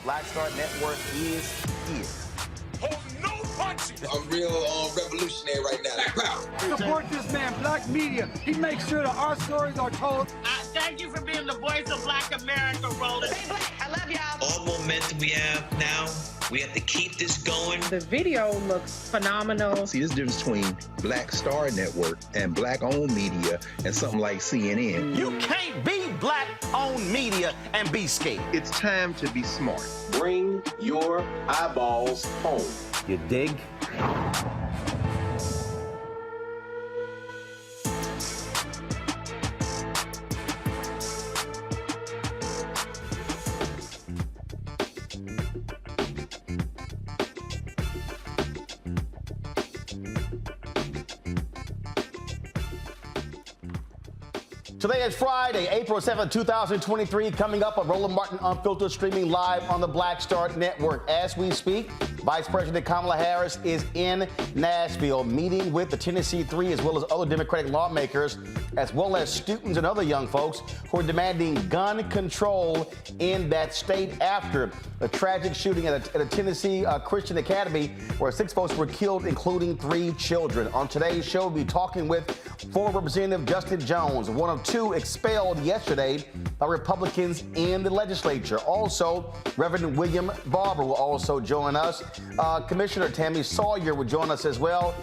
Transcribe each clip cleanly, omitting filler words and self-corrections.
Black Star Network is here. Hold no punches! I'm real revolutionary right now. Black power. Support this man, Black media. He makes sure that our stories are told. Thank you for being the voice of Black America, Roland. Stay black. I love y'all. All momentum we have now, we have to keep this going. The video looks phenomenal. See, this difference between Black Star Network and black-owned media and something like CNN. You can't be black-owned media and be scared. It's time to be smart. Bring your eyeballs home. You dig? Today is Friday, April 7th, 2023. Coming up on Roland Martin Unfiltered, streaming live on the Black Star Network. As we speak, Vice President Kamala Harris is in Nashville meeting with the Tennessee Three as well as other Democratic lawmakers, as well as students and other young folks who are demanding gun control in that state after a tragic shooting at a Tennessee Christian academy where 6 folks were killed, including 3 children. On today's show, we'll be talking with former Representative Justin Jones, one of 2 expelled yesterday by Republicans in the legislature. Also, Reverend William Barbara will also join us. Commissioner Tami Sawyer will join us as well.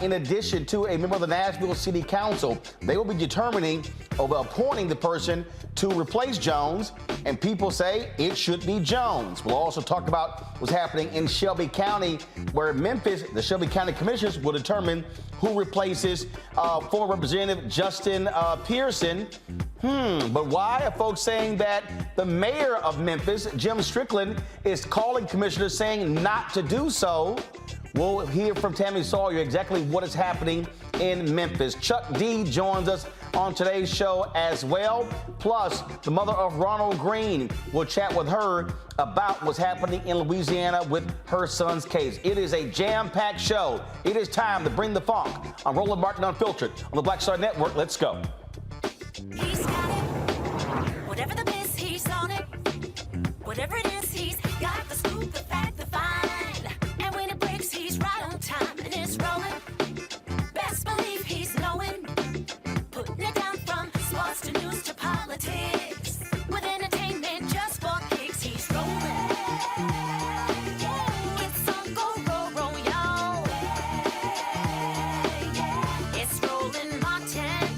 In addition to a member of the Nashville City Council, they will be determining or appointing the person to replace Jones, and people say it should be Jones. We'll also talk about what's happening in Shelby County, where Memphis, the Shelby County Commissioners will determine who replaces former Representative Jones and Pearson. But why are folks saying that the mayor of Memphis, Jim Strickland, is calling commissioners saying not to do so? We'll hear from Tami Sawyer exactly what is happening in Memphis. Chuck D joins us on today's show as well. Plus, the mother of Ronald Green will chat with her about what's happening in Louisiana with her son's case. It is a jam-packed show. It is time to bring the funk on Roland Martin Unfiltered on the Black Star Network. Let's go. He's got it. Whatever the miss, he's on it. Whatever it is, he's got the scoop, the fact, the find. And when it breaks, he's right on time and it's rolling. Best believe he's knowing. Putting it down from sports to news to politics. With entertainment just for kicks, he's rolling. It's on go, roll, y'all. It's Roland Martin.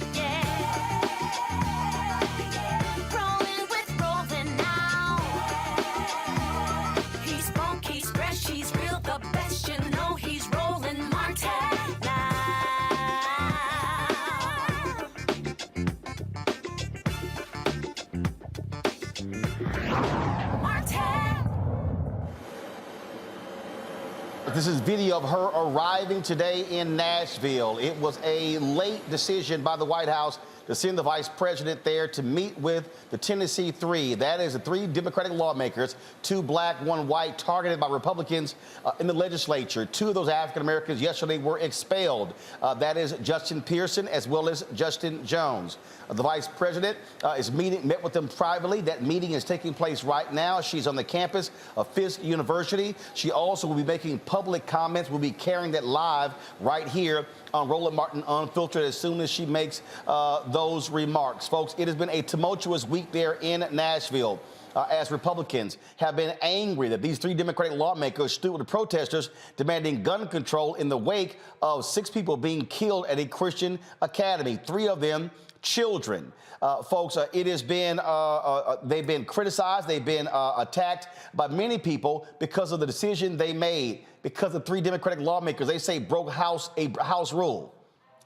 Rolling with Roland now. He's funky, fresh, he's real, the best, you know he's Roland Martin now. Martin. This is video of her arriving today in Nashville. It was a late decision by the White House to send the vice president there to meet with the Tennessee Three. That is the 3 Democratic lawmakers, 2 black, 1 white, targeted by Republicans in the legislature. 2 of those African Americans yesterday were expelled. That is Jones and Pearson as well as Justin Jones. The vice president met with them privately. That meeting is taking place right now. She's on the campus of Fisk University. She also will be making public comments. We'll be carrying that live right here on Roland Martin Unfiltered as soon as she makes those remarks. Folks, it has been a tumultuous week there in Nashville as Republicans have been angry that these 3 Democratic lawmakers stood with the protesters demanding gun control in the wake of 6 people being killed at a Christian academy, 3 of them children. Folks, it has been, they've been criticized, they've been attacked by many people because of the decision they made, because the 3 Democratic lawmakers, they say, broke a house rule,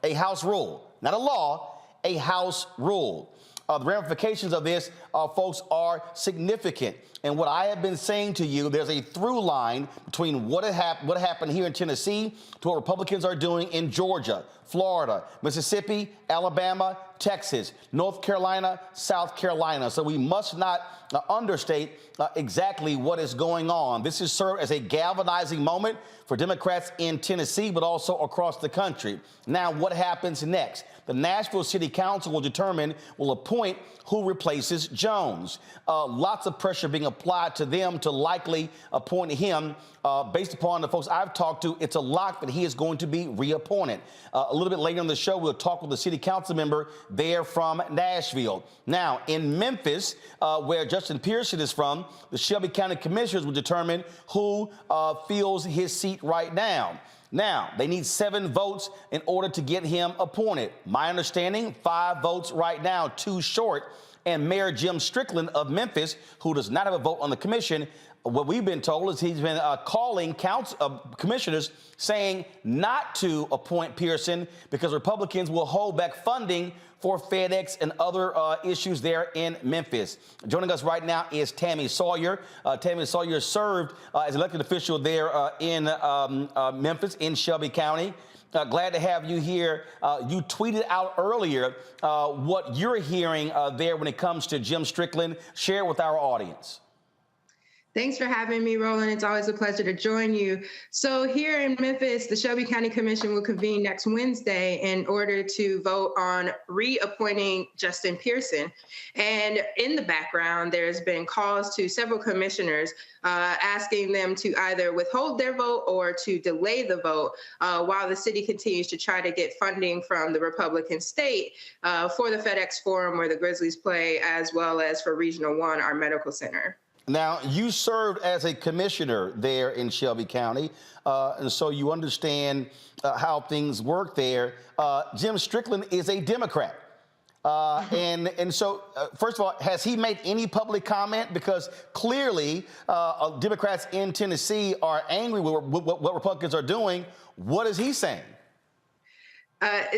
not a law, a house rule. The ramifications of this, folks, are significant. And what I have been saying to you, there's a through line between what happened here in Tennessee to what Republicans are doing in Georgia, Florida, Mississippi, Alabama, Texas, North Carolina, South Carolina. So we must not understate exactly what is going on. This has served as a galvanizing moment for Democrats in Tennessee, but also across the country. Now, what happens next? The Nashville City Council will appoint who replaces Jones. Lots of pressure being applied to them to likely appoint him. Based upon the folks I've talked to, it's a lock that he is going to be reappointed. A little bit later in the show, we'll talk with the city council member there from Nashville. Now, in Memphis, where Justin Pearson is from, the Shelby County Commissioners will determine who fills his seat right now. Now, they need 7 votes in order to get him appointed. My understanding, 5 votes right now, 2 short. And Mayor Jim Strickland of Memphis, who does not have a vote on the commission, what we've been told is he's been calling commissioners saying not to appoint Pearson because Republicans will hold back funding for FedEx and other issues there in Memphis. Joining us right now is Tami Sawyer. Tami Sawyer served as elected official there in Memphis in Shelby County. Glad to have you here. You tweeted out earlier what you're hearing there when it comes to Jim Strickland. Share it with our audience. Thanks for having me, Roland. It's always a pleasure to join you. So here in Memphis, the Shelby County Commission will convene next Wednesday in order to vote on reappointing Justin Pearson. And in the background, there's been calls to several commissioners asking them to either withhold their vote or to delay the vote while the city continues to try to get funding from the Republican state for the FedEx Forum where the Grizzlies play, as well as for Regional 1, our medical center. Now, you served as a commissioner there in Shelby County, and so you understand how things work there. Jim Strickland is a Democrat. And so, first of all, has he made any public comment? Because clearly, Democrats in Tennessee are angry with what Republicans are doing. What is he saying?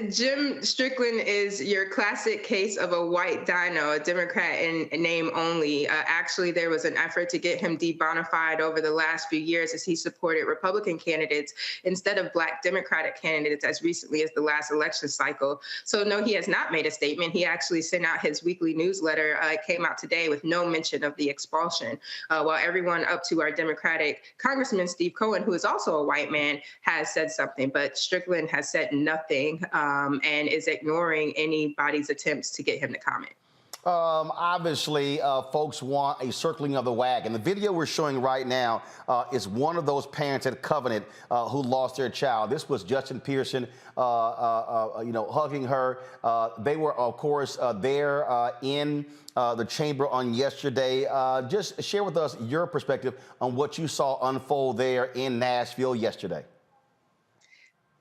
Jim Strickland is your classic case of a white dino, a Democrat in name only. Actually, there was an effort to get him de-bonafide over the last few years as he supported Republican candidates instead of Black Democratic candidates as recently as the last election cycle. So no, he has not made a statement. He actually sent out his weekly newsletter. It came out today with no mention of the expulsion, while everyone up to our Democratic Congressman Steve Cohen, who is also a white man, has said something. But Strickland has said nothing. And is ignoring anybody's attempts to get him to comment. Obviously, folks want a circling of the wagon. The video we're showing right now is one of those parents at Covenant who lost their child. This was Justin Pearson, hugging her. They were, of course, there in the chamber on yesterday. Just share with us your perspective on what you saw unfold there in Nashville yesterday.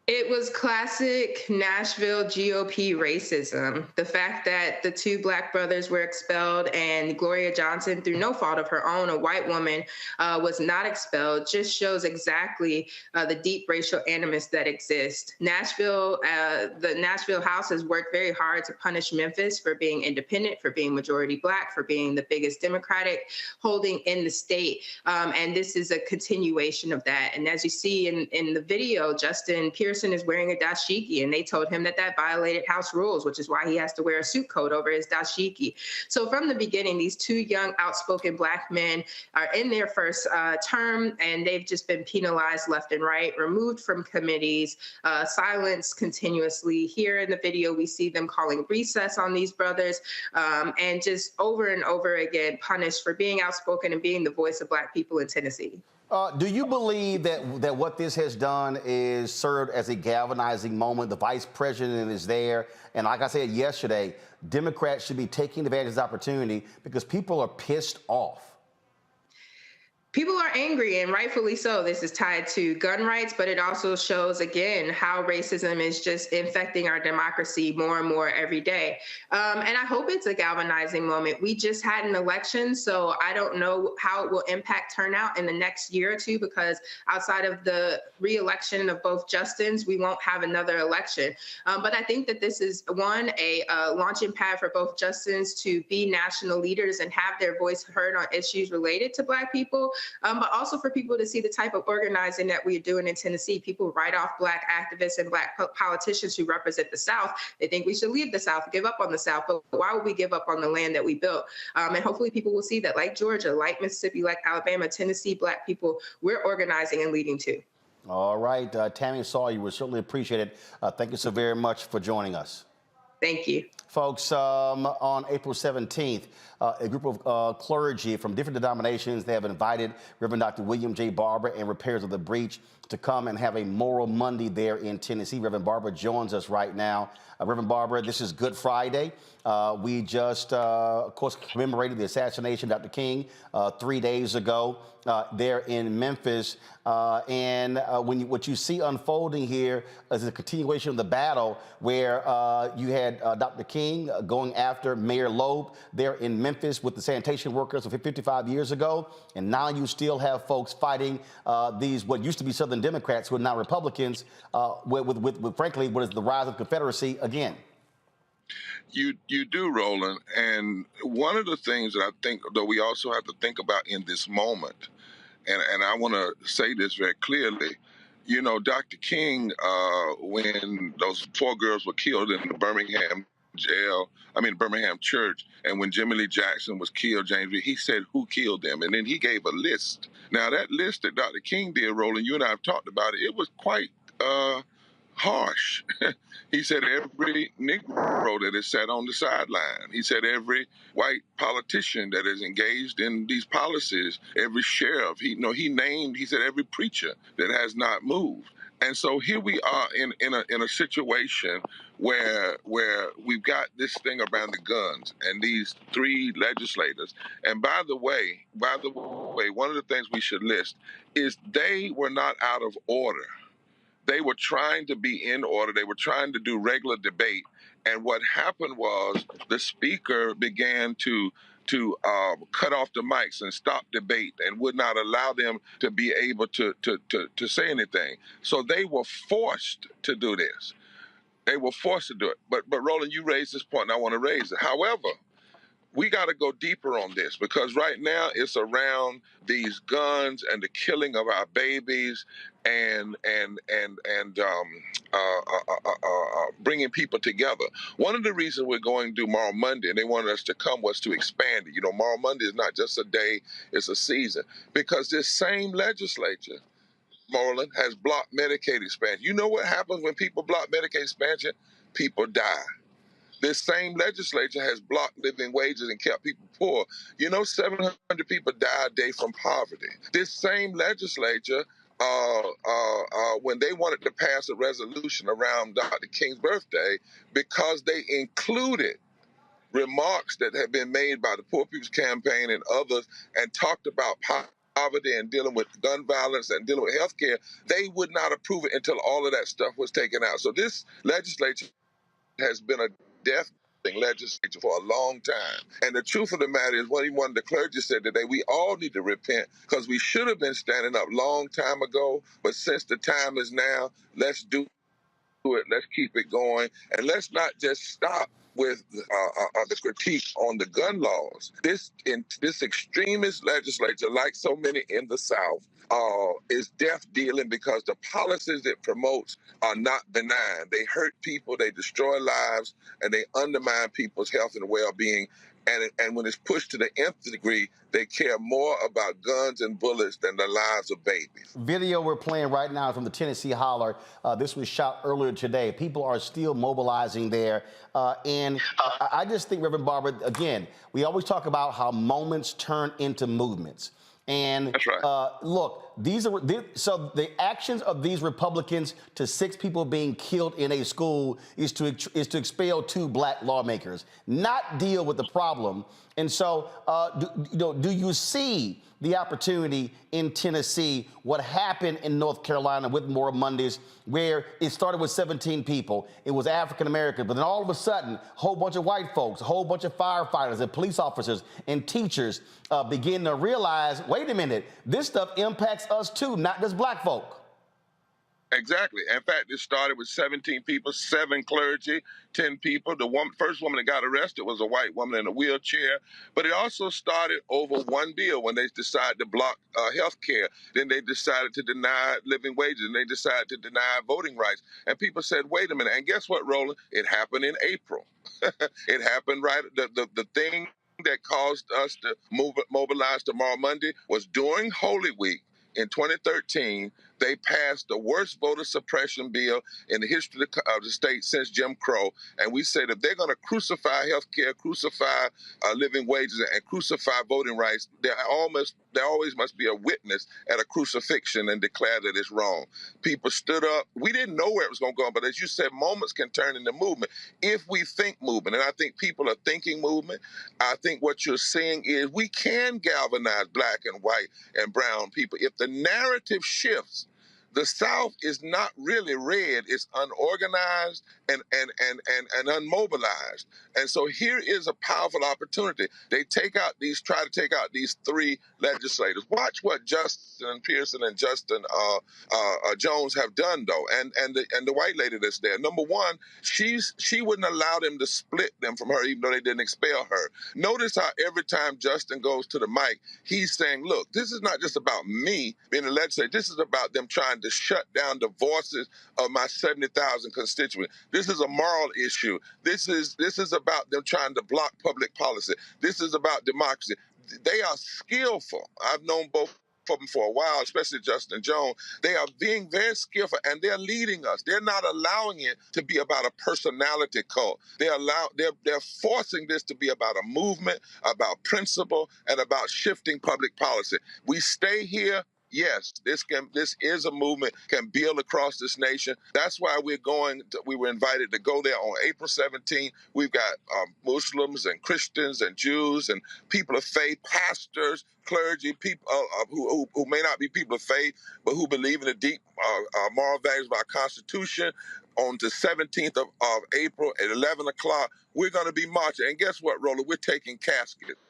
It was classic Nashville GOP racism. The fact that the two Black brothers were expelled and Gloria Johnson, through no fault of her own, a white woman, was not expelled, just shows exactly the deep racial animus that exists. Nashville, the Nashville House has worked very hard to punish Memphis for being independent, for being majority Black, for being the biggest Democratic holding in the state. And this is a continuation of that. And as you see in the video, Justin Pearson is wearing a dashiki, and they told him that violated House rules, which is why he has to wear a suit coat over his dashiki. So from the beginning, these two young, outspoken Black men are in their first term, and they've just been penalized left and right, removed from committees, silenced continuously. Here in the video, we see them calling recess on these brothers, and just over and over again punished for being outspoken and being the voice of Black people in Tennessee. Do you believe that what this has done is served as a galvanizing moment? The vice president is there. And like I said yesterday, Democrats should be taking advantage of this opportunity because people are pissed off. People are angry, and rightfully so. This is tied to gun rights, but it also shows, again, how racism is just infecting our democracy more and more every day. And I hope it's a galvanizing moment. We just had an election, so I don't know how it will impact turnout in the next year or two, because outside of the re-election of both Justins, we won't have another election. But I think that this is, one, a launching pad for both Justins to be national leaders and have their voice heard on issues related to Black people. But also for people to see the type of organizing that we're doing in Tennessee. People write off Black activists and Black politicians who represent the South. They think we should leave the South, give up on the South, but why would we give up on the land that we built? And hopefully people will see that, like Georgia, like Mississippi, like Alabama, Tennessee, Black people, we're organizing and leading too. All right, Tami Sawyer, we certainly appreciate it. Thank you so very much for joining us. Thank you. Folks, on April 17th, a group of clergy from different denominations, they have invited Reverend Dr. William J. Barbara and Repairs of the Breach to come and have a Moral Monday there in Tennessee. Reverend Barbara joins us right now. Reverend Barbara, this is Good Friday. We just, of course, commemorated the assassination of Dr. King 3 days ago there in Memphis. What you see unfolding here is a continuation of the battle where you had Dr. King going after Mayor Loeb there in Memphis with the sanitation workers 55 years ago. And now you still have folks fighting these, what used to be Southern Democrats who are now Republicans, with frankly, what is the rise of Confederacy again. You do, Roland. And one of the things that I think that we also have to think about in this moment, and I want to say this very clearly, You know, Dr. King, when those 4 girls were killed in the Birmingham church, and when Jimmy Lee Jackson was killed, James Reed, he said who killed them, and then he gave a list. Now that list that Dr. King did, Roland, you and I have talked about it, it was quite harsh. He said every Negro that is sat on the sideline. He said every white politician that is engaged in these policies, every sheriff. He said every preacher that has not moved. And so here we are in a situation where we've got this thing around the guns and these 3 legislators. And by the way, one of the things we should list is they were not out of order. They were trying to be in order. They were trying to do regular debate. And what happened was the speaker began to cut off the mics and stop debate and would not allow them to be able to say anything. So they were forced to do this. They were forced to do it. But Roland, you raised this point, and I want to raise it. However, we got to go deeper on this, because right now it's around these guns and the killing of our babies and bringing people together. One of the reasons we're going to do Moral Monday, and they wanted us to come, was to expand it. You know, Moral Monday is not just a day, it's a season. Because this same legislature, Roland, has blocked Medicaid expansion. You know what happens when people block Medicaid expansion? People die. This same legislature has blocked living wages and kept people poor. You know, 700 people die a day from poverty. This same legislature, when they wanted to pass a resolution around Dr. King's birthday, because they included remarks that had been made by the Poor People's Campaign and others and talked about poverty and dealing with gun violence and dealing with health care, they would not approve it until all of that stuff was taken out. So this legislature has been a death legislature for a long time. And the truth of the matter is, what one of the clergy said today, we all need to repent, because we should have been standing up long time ago, but since the time is now, let's do it, let's keep it going, and let's not just stop with the critique on the gun laws. This extremist legislature, like so many in the South, is death dealing, because the policies it promotes are not benign. They hurt people, they destroy lives, and they undermine people's health and well-being. And when it's pushed to the nth degree, they care more about guns and bullets than the lives of babies. Video we're playing right now from the Tennessee Holler. This was shot earlier today. People are still mobilizing there. I just think, Reverend Barbara, again, we always talk about how moments turn into movements. And that's right. Look, so the actions of these Republicans to 6 people being killed in a school is to expel 2 black lawmakers, not deal with the problem. And so, do you see the opportunity in Tennessee, what happened in North Carolina with Moral Mondays, where it started with 17 people, it was African American, but then all of a sudden, a whole bunch of white folks, a whole bunch of firefighters and police officers and teachers begin to realize, wait a minute, this stuff impacts us too, not just black folk. Exactly. In fact, it started with 17 people, 7 clergy, 10 people. The first woman that got arrested was a white woman in a wheelchair. But it also started over one bill when they decided to block health care. Then they decided to deny living wages, and they decided to deny voting rights. And people said, wait a minute. And guess what, Roland? It happened in April. It happened right. The thing that caused us to mobilize tomorrow Monday was during Holy Week in 2013. They passed the worst voter suppression bill in the history of the state since Jim Crow. And we said if they're going to crucify health care, crucify living wages, and crucify voting rights, there always must be a witness at a crucifixion and declare that it's wrong. People stood up. We didn't know where it was going to go, but as you said, moments can turn into movement if we think movement. And I think people are thinking movement. I think what you're seeing is we can galvanize black and white and brown people. If the narrative shifts, the South is not really red, it's unorganized and unmobilized. And so here is a powerful opportunity. They try to take out these 3 legislators. Watch what Jones and Pearson and Jones have done, though, and the white lady that's there. Number one, she wouldn't allow them to split them from her, even though they didn't expel her. Notice how every time Justin goes to the mic, he's saying, look, this is not just about me being a legislator. This is about them trying to to shut down the voices of my 70,000 constituents. This is a moral issue. This is about them trying to block public policy. This is about democracy. They are skillful. I've known both of them for a while, especially Justin Jones. They are being very skillful, and they're leading us. They're not allowing it to be about a personality cult. They're forcing this to be about a movement, about principle, and about shifting public policy. We stay here. Yes, this is a movement, can build across this nation. That's why we were invited to go there on April 17th. We've got Muslims and Christians and Jews and people of faith, pastors, clergy, people who may not be people of faith, but who believe in the deep moral values of our Constitution. On the 17th of April at 11 o'clock, we're going to be marching. And guess what, Roland? We're taking caskets.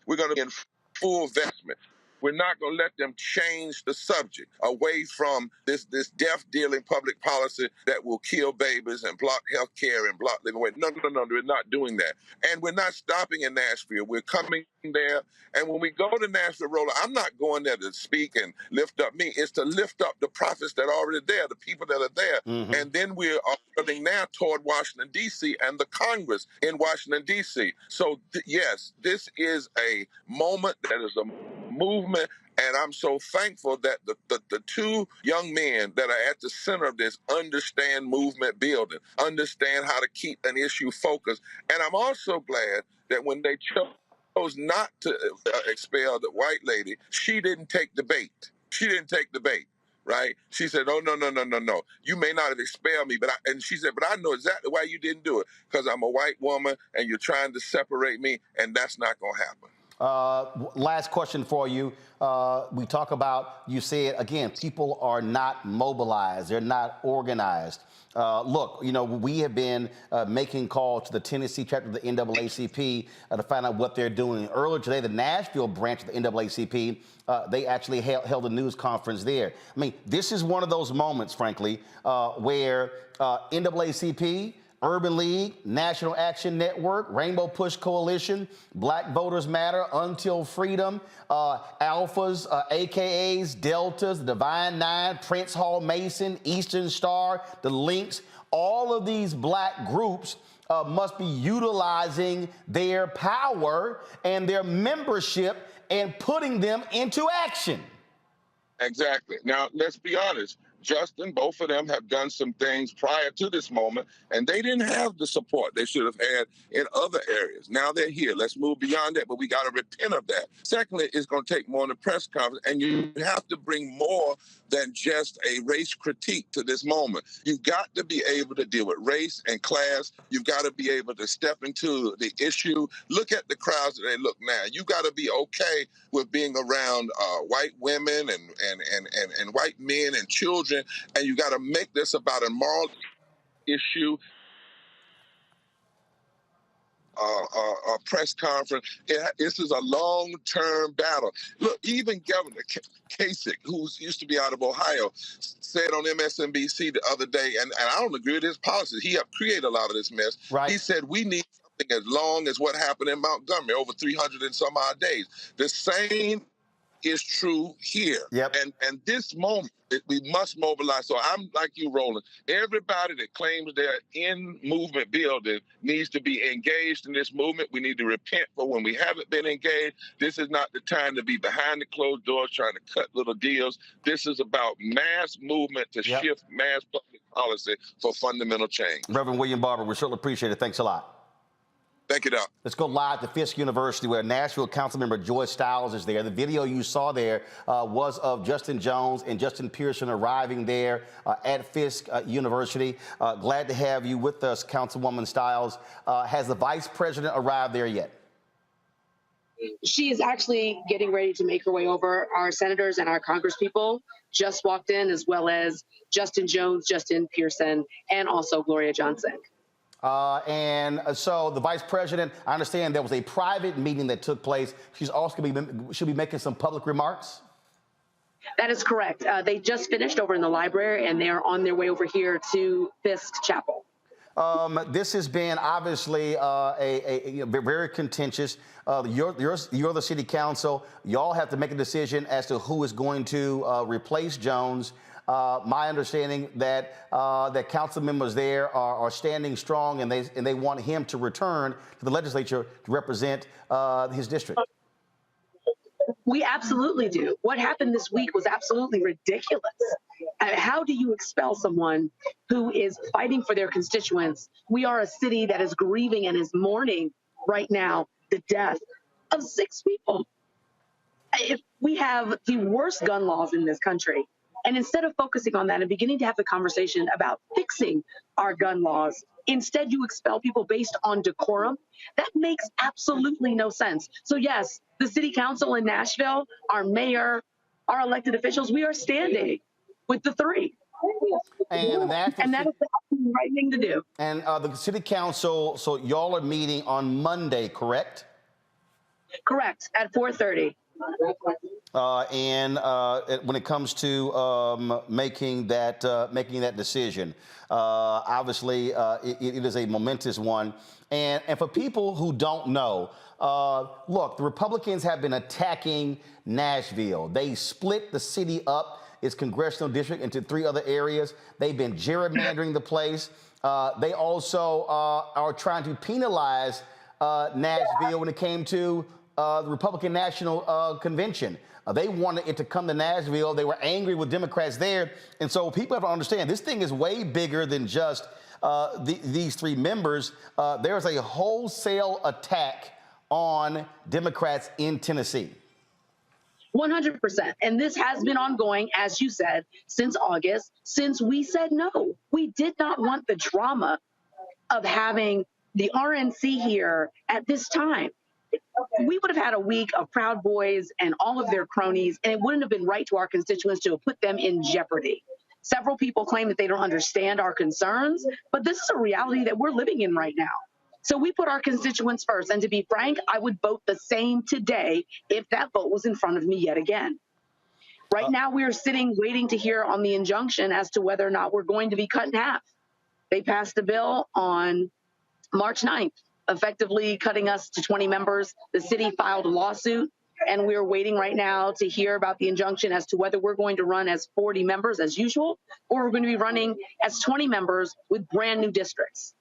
We're going to be in full vestment. We're not going to let them change the subject away from this death-dealing public policy that will kill babies and block health care and block living wage. No, we're not doing that. And we're not stopping in Nashville. We're coming there. And when we go to Nashville, Roland, I'm not going there to speak and lift up me. It's to lift up the prophets that are already there, the people that are there. Mm-hmm. And then we're running now toward Washington, D.C. and the Congress in Washington, D.C. So, yes, this is a moment that is a movement, and I'm so thankful that the two young men that are at the center of this understand movement building, understand how to keep an issue focused. And I'm also glad that when they chose not to expel the white lady, she didn't take the bait. She didn't take the bait. Right? She said, "Oh, no. You may not have expelled me, but she said, but I know exactly why you didn't do it, because I'm a white woman and you're trying to separate me, and that's not going to happen." Last question for you. We talk about, you said, again, people are not mobilized. They're not organized. Look, we have been making calls to the Tennessee chapter of the NAACP to find out what they're doing. Earlier today, the Nashville branch of the NAACP, they actually held a news conference there. I mean, this is one of those moments, frankly, where NAACP, Urban League, National Action Network, Rainbow Push Coalition, Black Voters Matter, Until Freedom, Alphas, AKAs, Deltas, Divine Nine, Prince Hall Mason, Eastern Star, the Links, all of these black groups must be utilizing their power and their membership and putting them into action. Exactly. Now, let's be honest. Justin, both of them have done some things prior to this moment, and they didn't have the support they should have had in other areas. Now they're here. Let's move beyond that, but we got to repent of that. Secondly, it's going to take more than a press conference, and you have to bring more than just a race critique to this moment. You've got to be able to deal with race and class. You've got to be able to step into the issue. Look at the crowds that they look now. You got to be okay with being around white women and white men and children. And you got to make this about a moral issue. A press conference. This is a long-term battle. Look, even Governor Kasich, who used to be out of Ohio, said on MSNBC the other day, and I don't agree with his policies. He helped create a lot of this mess. Right. He said we need something as long as what happened in Montgomery, over 300 and some odd days. The same is true here. Yep. And this moment, we must mobilize. So I'm like you, Roland. Everybody that claims they're in movement building needs to be engaged in this movement. We need to repent for when we haven't been engaged. This is not the time to be behind the closed doors trying to cut little deals. This is about mass movement to shift mass public policy for fundamental change. Reverend William Barbara, we certainly appreciate it. Thanks a lot. Thank you, Doc. Let's go live to Fisk University, where Nashville Councilmember Joyce Stiles is there. The video you saw there was of Justin Jones and Justin Pearson arriving there at Fisk University. Glad to have you with us, Councilwoman Stiles. Has the Vice President arrived there yet? She is actually getting ready to make her way over. Our senators and our congresspeople just walked in, as well as Justin Jones, Justin Pearson, and also Gloria Johnson. And so the Vice President, I understand there was a private meeting that took place. She's also should be making some public remarks. That is correct. They just finished over in the library, and they are on their way over here to Fisk Chapel. This has been obviously very contentious. You're the city council. Y'all have to make a decision as to who is going to replace Jones. My understanding that council members there are standing strong, and they want him to return to the legislature to represent his district. We absolutely do. What happened this week was absolutely ridiculous. How do you expel someone who is fighting for their constituents? We are a city that is grieving and is mourning right now the death of 6 people. If we have the worst gun laws in this country, and instead of focusing on that and beginning to have the conversation about fixing our gun laws, instead you expel people based on decorum, that makes absolutely no sense. So yes, the city council in Nashville, our mayor, our elected officials, we are standing with the 3. And that is the right thing to do. And the city council, so y'all are meeting on Monday, correct? Correct, at 4:30. And when it comes to making that decision, obviously it is a momentous one. And for people who don't know, look, the Republicans have been attacking Nashville. They split the city up, its congressional district, into 3 other areas. They've been gerrymandering the place. They also are trying to penalize Nashville when it came to the Republican National Convention. They wanted it to come to Nashville. They were angry with Democrats there. And so people have to understand this thing is way bigger than just these 3 members. There's a wholesale attack on Democrats in Tennessee. 100%. And this has been ongoing, as you said, since August, since we said no. We did not want the drama of having the RNC here at this time. We would have had a week of Proud Boys and all of their cronies, and it wouldn't have been right to our constituents to have put them in jeopardy. Several people claim that they don't understand our concerns, but this is a reality that we're living in right now. So we put our constituents first. And to be frank, I would vote the same today if that vote was in front of me yet again. Right now, we are sitting waiting to hear on the injunction as to whether or not we're going to be cut in half. They passed a bill on March 9th, effectively cutting us to 20 members. The city filed a lawsuit, and we're waiting right now to hear about the injunction as to whether we're going to run as 40 members as usual, or we're going to be running as 20 members with brand new districts.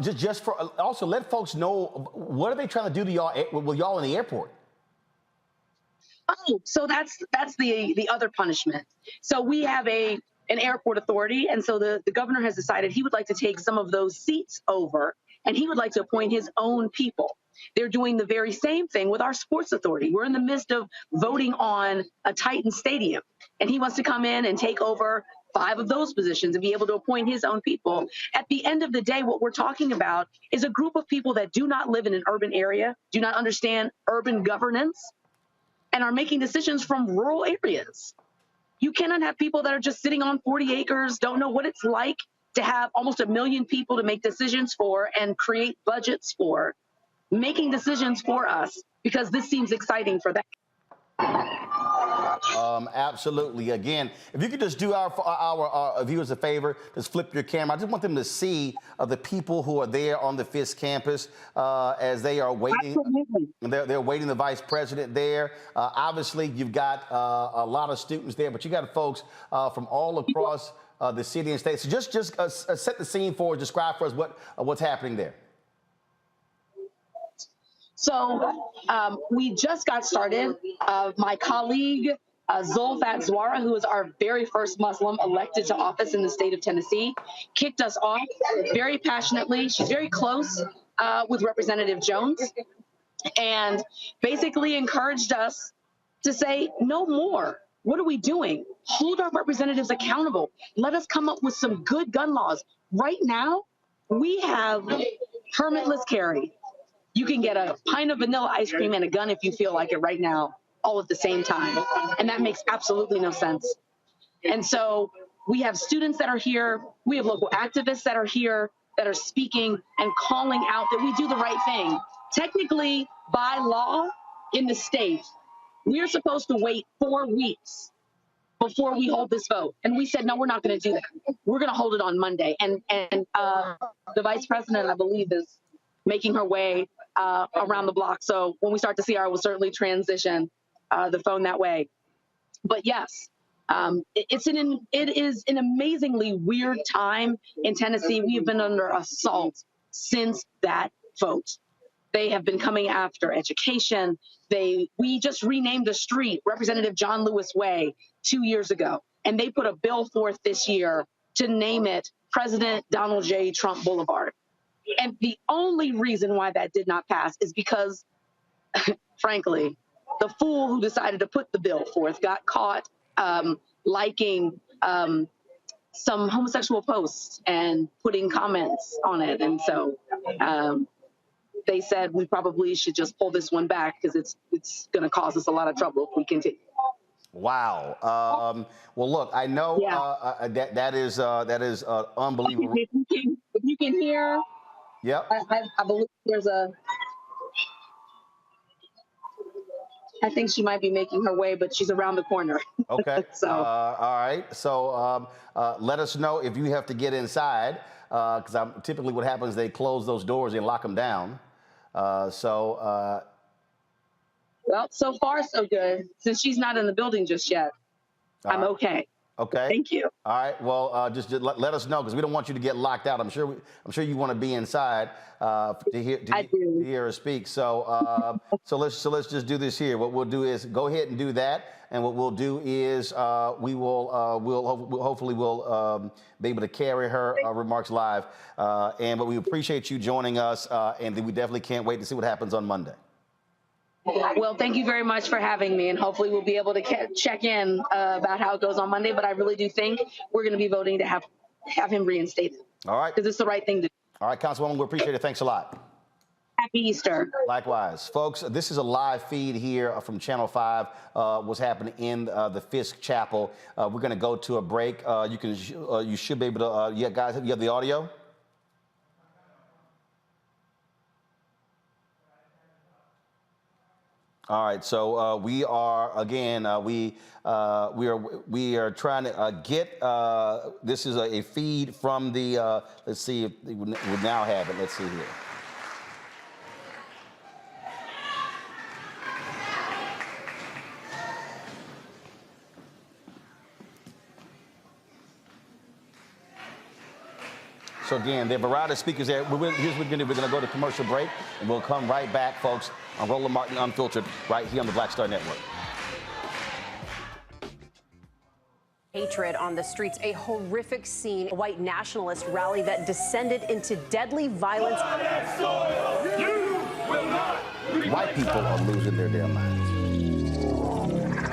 Just for also let folks know, what are they trying to do to y'all in the airport? Oh, so that's the other punishment. So we have an airport authority, and so the governor has decided he would like to take some of those seats over, and he would like to appoint his own people. They're doing the very same thing with our sports authority. We're in the midst of voting on a Titan stadium, and he wants to come in and take over 5 of those positions and be able to appoint his own people. At the end of the day, what we're talking about is a group of people that do not live in an urban area, do not understand urban governance, and are making decisions from rural areas. You cannot have people that are just sitting on 40 acres, don't know what it's like to have almost 1 million people to make decisions for and create budgets for, making decisions for us because this seems exciting for them. Absolutely. Again, if you could just do our viewers a favor, just flip your camera. I just want them to see the people who are there on the Fisk campus as they are waiting. They're waiting the vice president there. Obviously, you've got a lot of students there, but you got folks from all across the city and state. So just set the scene for us, describe for us what's happening there. So we just got started. My colleague, Zulfat Zwara, who is our very first Muslim elected to office in the state of Tennessee, kicked us off very passionately. She's very close with Representative Jones and basically encouraged us to say, no more. What are we doing? Hold our representatives accountable. Let us come up with some good gun laws. Right now, we have permitless carry. You can get a pint of vanilla ice cream and a gun if you feel like it right now, all at the same time. And that makes absolutely no sense. And so we have students that are here. We have local activists that are here that are speaking and calling out that we do the right thing. Technically, by law in the state, we are supposed to wait 4 weeks before we hold this vote. And we said, no, we're not going to do that. We're going to hold it on Monday. And the vice president, I believe, is making her way around the block. So when we start to see her, we'll certainly transition the phone that way. But yes, it is an amazingly weird time in Tennessee. We have been under assault since that vote. They have been coming after education. We just renamed the street Representative John Lewis Way 2 years ago, and they put a bill forth this year to name it President Donald J. Trump Boulevard. And the only reason why that did not pass is because, frankly, the fool who decided to put the bill forth got caught liking some homosexual posts and putting comments on it. And so they said we probably should just pull this one back because it's going to cause us a lot of trouble if we continue. Wow. Well, look, I know that is unbelievable. If you can hear, yep. I believe there's I think she might be making her way, but she's around the corner. Okay. So. All right. So let us know if you have to get inside, because typically what happens, they close those doors and lock them down. Well, so far so good. Since she's not in the building just yet, I'm okay. Okay. Thank you. All right. Well, just let us know, because we don't want you to get locked out. I'm sure you want to be inside to hear her speak. So so let's just do this here. What we'll do is go ahead and do that, and what we'll do is we'll hopefully be able to carry her remarks live. But we appreciate you joining us, and we definitely can't wait to see what happens on Monday. Well, thank you very much for having me, and hopefully we'll be able to check in about how it goes on Monday. But I really do think we're going to be voting to have him reinstated. All right. Because it's the right thing to do. All right, Councilwoman, we appreciate it. Thanks a lot. Happy Easter. Likewise. Folks, this is a live feed here from Channel 5, what's happening in the Fisk Chapel. We're going to go to a break. You should be able to, you have the audio? All right, so we are again. We are trying to get. This is a feed from the. Let's see if we now have it. Let's see here. So again, there are a variety of speakers there. Here's what we're going to do. We're going to go to commercial break, and we'll come right back, folks, on Roland Martin Unfiltered, right here on the Black Star Network. Hatred on the streets, a horrific scene, a white nationalist rally that descended into deadly violence. You will not. White people are losing their damn minds.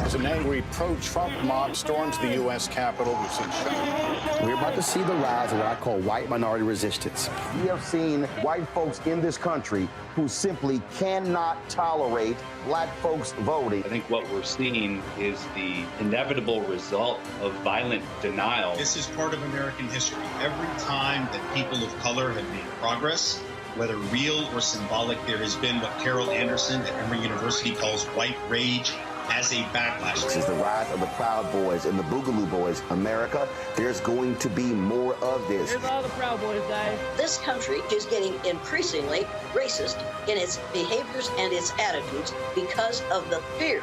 As an angry pro-Trump mob storms the U.S. Capitol, we've seen shooting. We're about to see the rise of what I call white minority resistance. We have seen white folks in this country who simply cannot tolerate black folks voting. I think what we're seeing is the inevitable result of violent denial. This is part of American history. Every time that people of color have made progress, whether real or symbolic, there has been what Carol Anderson at Emory University calls white rage as a backlash. This is the rise of the Proud Boys and the Boogaloo Boys. America, there's going to be more of this. Here's all the Proud Boys, guys. This country is getting increasingly racist in its behaviors and its attitudes because of the fear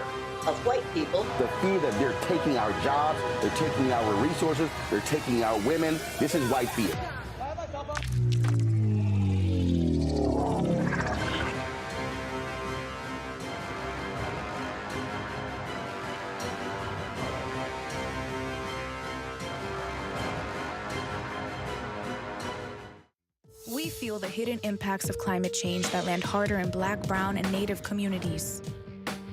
of white people. The fear that they're taking our jobs, they're taking our resources, they're taking our women. This is white fear. We feel the hidden impacts of climate change that land harder in Black, Brown, and Native communities.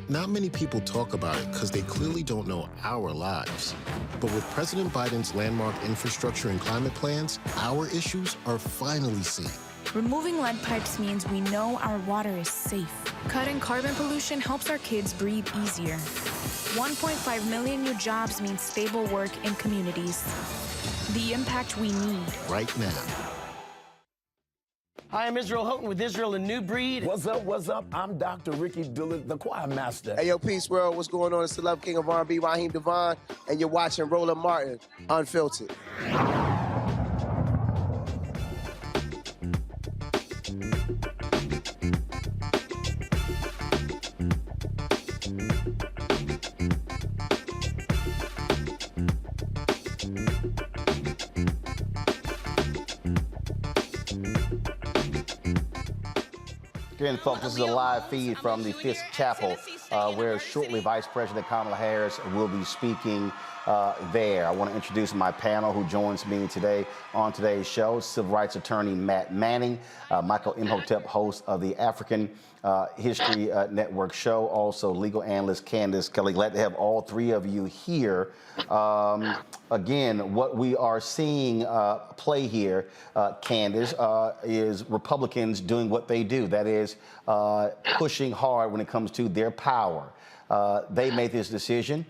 Not many people talk about it because they clearly don't know our lives. But with President Biden's landmark infrastructure and climate plans, our issues are finally seen. Removing lead pipes means we know our water is safe. Cutting carbon pollution helps our kids breathe easier. 1.5 million new jobs means stable work in communities. The impact we need. Right now. Hi, I'm Israel Houghton with Israel and New Breed. What's up, what's up? I'm Dr. Ricky Dillard, the choir master. Hey, yo, Peace World, what's going on? It's the Love King of R&B, Raheem Devon, and you're watching Roland Martin, Unfiltered. Again, folks, this is a live feed from the Fisk Chapel, where shortly Vice President Kamala Harris will be speaking there. I want to introduce my panel who joins me today on today's show. Civil rights attorney Matt Manning, Michael Imhotep, host of the African History Network show, also legal analyst Candace Kelly. Glad to have all three of you here. Again, what we are seeing play here, Candace, is Republicans doing what they do. That is pushing hard when it comes to their power. They made this decision.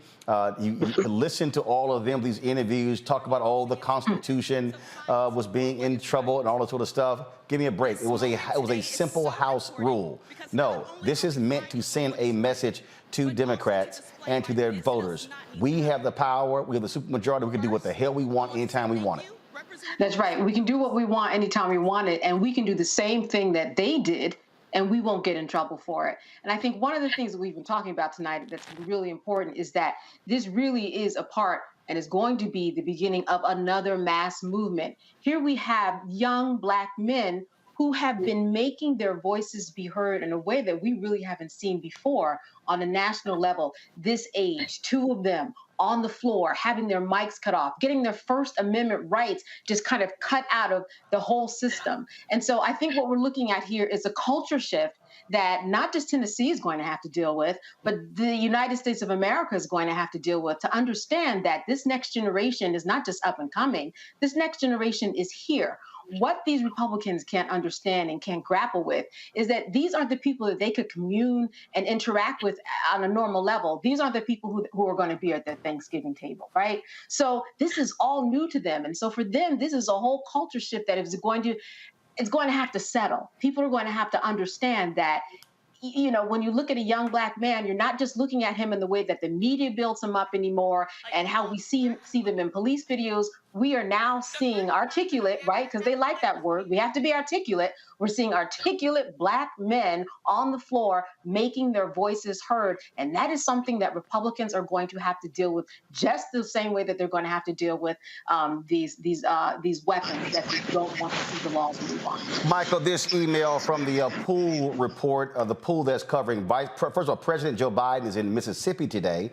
You listen to all of them, these interviews, talk about all the Constitution was being in trouble and all that sort of stuff. Give me a break. It was a simple House rule. No, this is meant to send a message to Democrats and to their voters. We have the power. We have the supermajority. We can do what the hell we want anytime we want it. That's right. We can do what we want anytime we want it, and we can do the same thing that they did, and we won't get in trouble for it. And I think one of the things that we've been talking about tonight that's really important is that this really is a part and is going to be the beginning of another mass movement. Here we have young Black men who have been making their voices be heard in a way that we really haven't seen before on a national level. This age, two of them on the floor, having their mics cut off, getting their First Amendment rights just kind of cut out of the whole system. And so I think what we're looking at here is a culture shift that not just Tennessee is going to have to deal with, but the United States of America is going to have to deal with, to understand that this next generation is not just up and coming. This next generation is here. What these Republicans can't understand and can't grapple with is that these aren't the people that they could commune and interact with on a normal level. These aren't the people who are going to be at the Thanksgiving table, right? So this is all new to them. And so for them, this is a whole culture shift that is going to have to settle. People are going to have to understand that, you know, when you look at a young Black man, you're not just looking at him in the way that the media builds him up anymore and how we see them in police videos. We are now seeing articulate, right? Because they like that word. We have to be articulate. We're seeing articulate Black men on the floor making their voices heard. And that is something that Republicans are going to have to deal with just the same way that they're going to have to deal with these weapons that they don't want to see the laws move on. Michael, this email from the pool report, the pool that's covering first of all, President Joe Biden is in Mississippi today,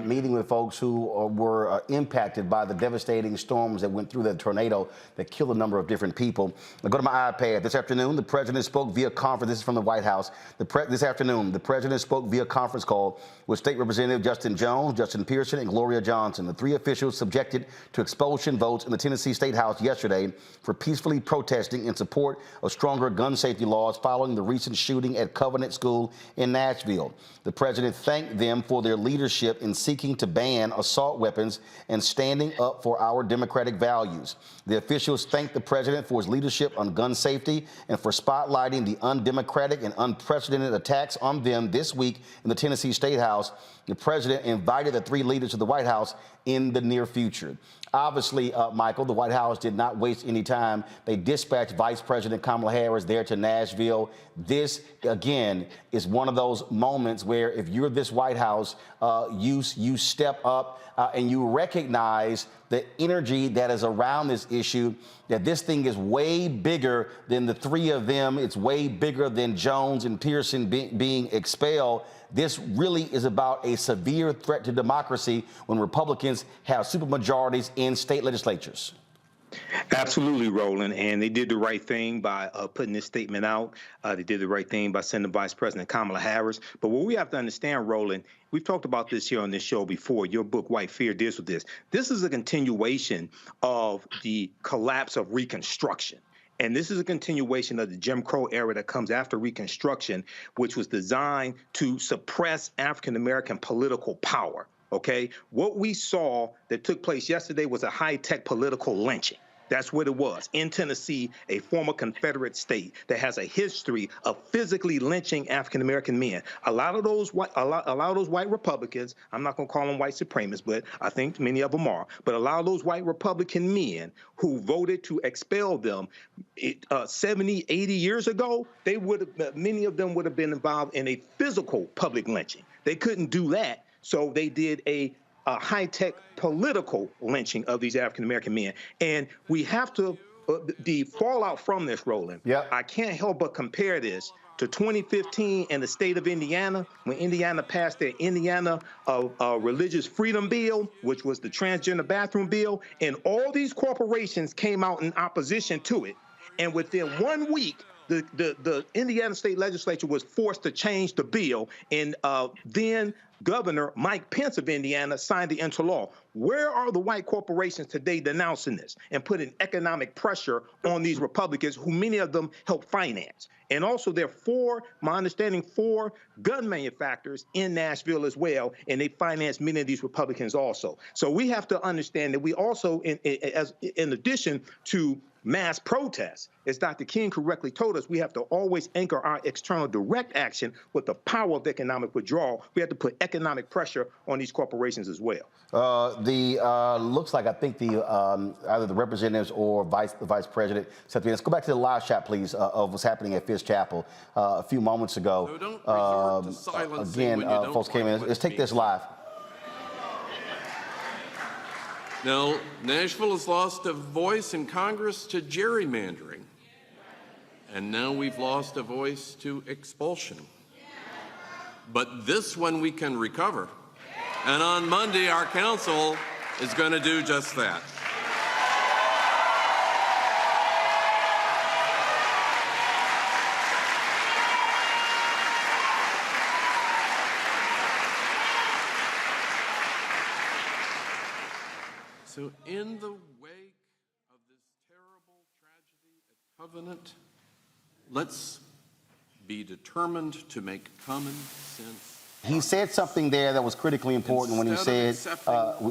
meeting with folks who were impacted by the devastating storms that went through the tornado that killed a number of different people. I go to my iPad. This afternoon, the president spoke via conference. This is from the White House. This afternoon, the president spoke via conference call with State Representative Justin Jones, Justin Pearson, and Gloria Johnson, the three officials subjected to expulsion votes in the Tennessee State House yesterday for peacefully protesting in support of stronger gun safety laws following the recent shooting at Covenant School in Nashville. The president thanked them for their leadership in seeking to ban assault weapons and standing up for our democratic values. The officials thanked the president for his leadership on gun safety and for spotlighting the undemocratic and unprecedented attacks on them this week in the Tennessee State House. The president invited the three leaders to the White House in the near future. Obviously, Michael, the White House did not waste any time. They dispatched Vice President Kamala Harris there to Nashville. This, again, is one of those moments where if you're this White House, you step up and you recognize the energy that is around this issue, that this thing is way bigger than the three of them. It's way bigger than Jones and Pearson being expelled. This really is about a severe threat to democracy when Republicans have supermajorities in state legislatures. Absolutely, Roland. And they did the right thing by putting this statement out. They did the right thing by sending Vice President Kamala Harris. But what we have to understand, Roland, we've talked about this here on this show before. Your book, White Fear, deals with this. This is a continuation of the collapse of Reconstruction. And this is a continuation of the Jim Crow era that comes after Reconstruction, which was designed to suppress African-American political power. OK, what we saw that took place yesterday was a high-tech political lynching. That's what it was. In Tennessee, a former Confederate state that has a history of physically lynching African-American men. A lot of those white Republicans, I'm not going to call them white supremacists, but I think many of them are, but a lot of those white Republican men who voted to expel them 70, 80 years ago, many of them would have been involved in a physical public lynching. They couldn't do that, so they did a high-tech political lynching of these African-American men. And we have to, the fallout from this, Roland, I can't help but compare this to 2015 in the state of Indiana, when Indiana passed their Indiana Religious Freedom Bill, which was the transgender bathroom bill, and all these corporations came out in opposition to it. And within 1 week, the Indiana State Legislature was forced to change the bill, and then Governor Mike Pence of Indiana signed it into law. Where are the white corporations today denouncing this and putting economic pressure on these Republicans, who many of them help finance? And also, there are my understanding, 4 gun manufacturers in Nashville as well, and they finance many of these Republicans also. So we have to understand that we also, in addition to mass protests, as Dr. King correctly told us, we have to always anchor our external direct action with the power of economic withdrawal. We have to put economic pressure on these corporations as well. Looks like I think either the representatives or the vice president said, let's go back to the live shot, please, of what's happening at Fisk Chapel a few moments ago. So don't resort to silencing again, when you don't folks came in. Let's take this live. Now, Nashville has lost a voice in Congress to gerrymandering, and now we've lost a voice to expulsion. But this one we can recover, and on Monday our council is going to do just that. So in the wake of this terrible tragedy at Covenant, let's be determined to make common sense. He said something there that was critically important when he said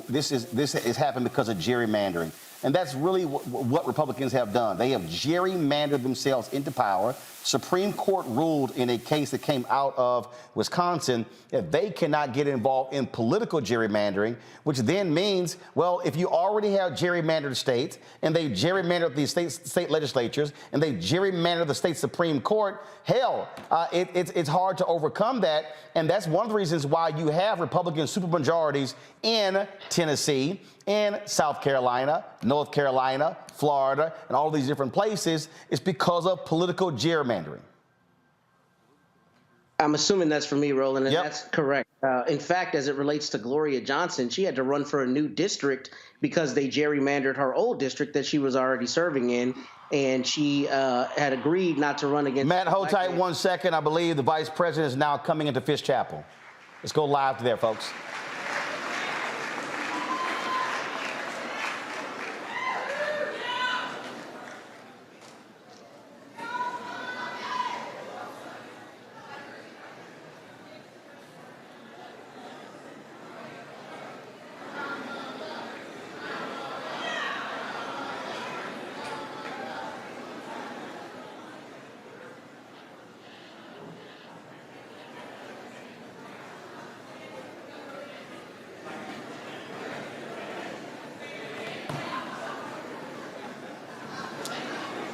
this has happened because of gerrymandering. And that's really what Republicans have done. They have gerrymandered themselves into power. Supreme Court ruled in a case that came out of Wisconsin that they cannot get involved in political gerrymandering, which then means, well, if you already have gerrymandered states and they gerrymandered the state legislatures and they gerrymandered the state Supreme Court, hell, it's hard to overcome that. And that's one of the reasons why you have Republican supermajorities in Tennessee, in South Carolina, North Carolina, Florida, and all these different places. Is because of political gerrymandering. I'm assuming that's for me, Roland, and that's correct. In fact, as it relates to Gloria Johnson, she had to run for a new district because they gerrymandered her old district that she was already serving in, and she had agreed not to run against— Matt, hold tight 1 second. I believe the vice president is now coming into Fisk Chapel. Let's go live to there, folks.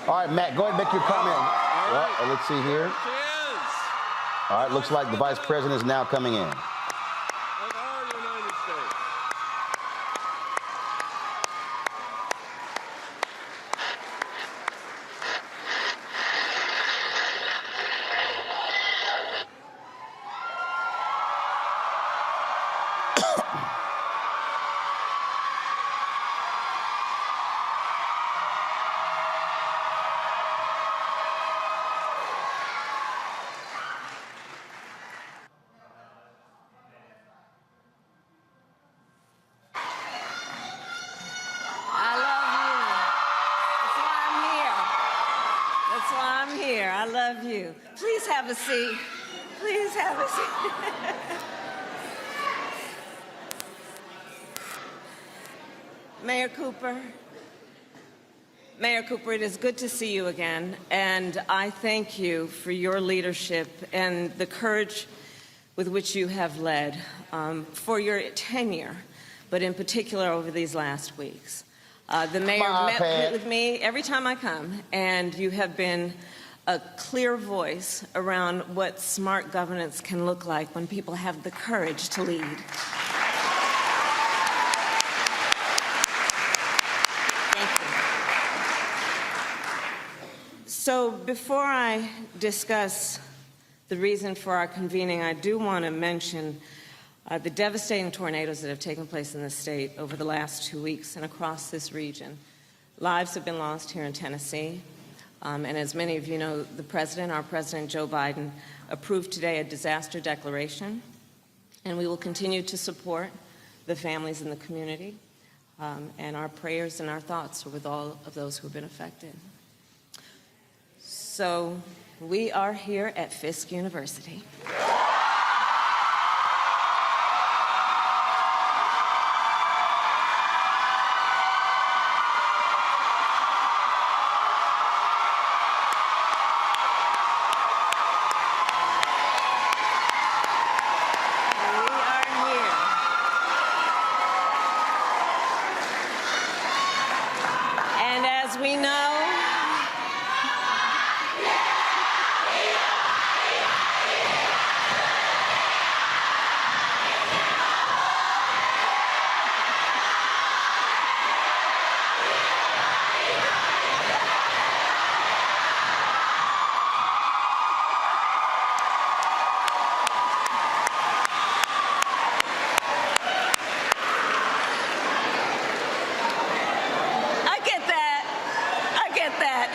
All right, Matt, go ahead and make your comment. All right. Well, let's see here. All right, looks like the vice president is now coming in. I love you. Please have a seat. Please have a seat. Mayor Cooper, Mayor Cooper, it is good to see you again, and I thank you for your leadership and the courage with which you have led for your tenure, but in particular over these last weeks. The mayor met with me every time I come, and you have been a clear voice around what smart governance can look like when people have the courage to lead. Thank you. So before I discuss the reason for our convening, I do want to mention the devastating tornadoes that have taken place in the state over the last 2 weeks and across this region. Lives have been lost here in Tennessee. And as many of you know, our President Joe Biden, approved today a disaster declaration, and we will continue to support the families in the community, and our prayers and our thoughts are with all of those who have been affected. So we are here at Fisk University.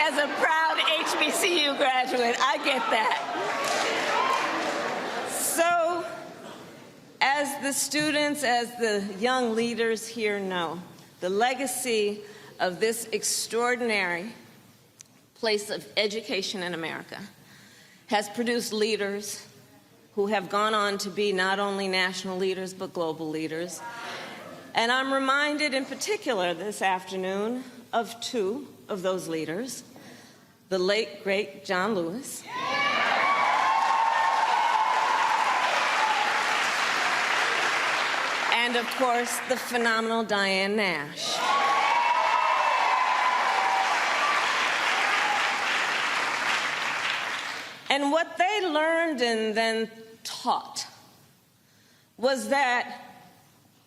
As a proud HBCU graduate, I get that. So, as the students, as the young leaders here know, the legacy of this extraordinary place of education in America has produced leaders who have gone on to be not only national leaders, but global leaders. And I'm reminded in particular this afternoon of two of those leaders, the late, great John Lewis, and of course, the phenomenal Diane Nash. And what they learned and then taught was that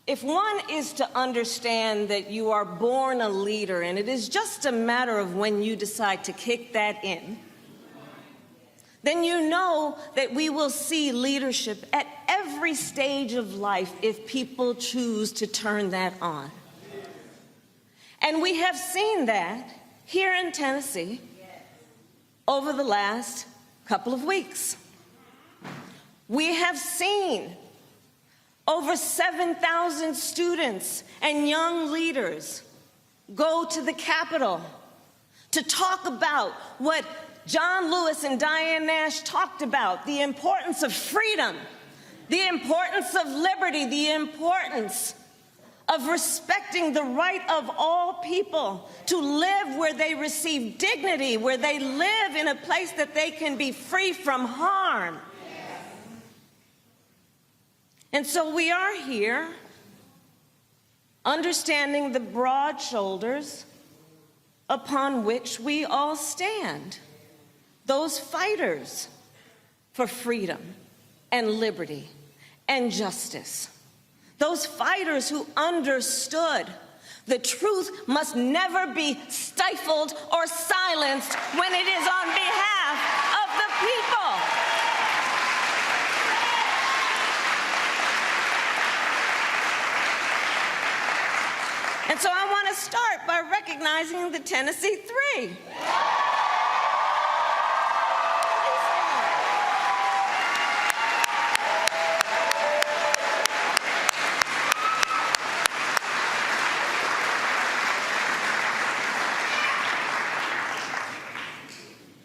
if one is to understand that you are born a leader and it is just a matter of when you decide to kick that in, then you know that we will see leadership at every stage of life if people choose to turn that on. And we have seen that here in Tennessee over the last couple of weeks. We have seen over 7,000 students and young leaders go to the Capitol to talk about what John Lewis and Diane Nash talked about, the importance of freedom, the importance of liberty, the importance of respecting the right of all people to live where they receive dignity, where they live in a place that they can be free from harm. And so we are here understanding the broad shoulders upon which we all stand, those fighters for freedom and liberty and justice, those fighters who understood the truth must never be stifled or silenced when it is on behalf of the people. And so I want to start by recognizing the Tennessee Three.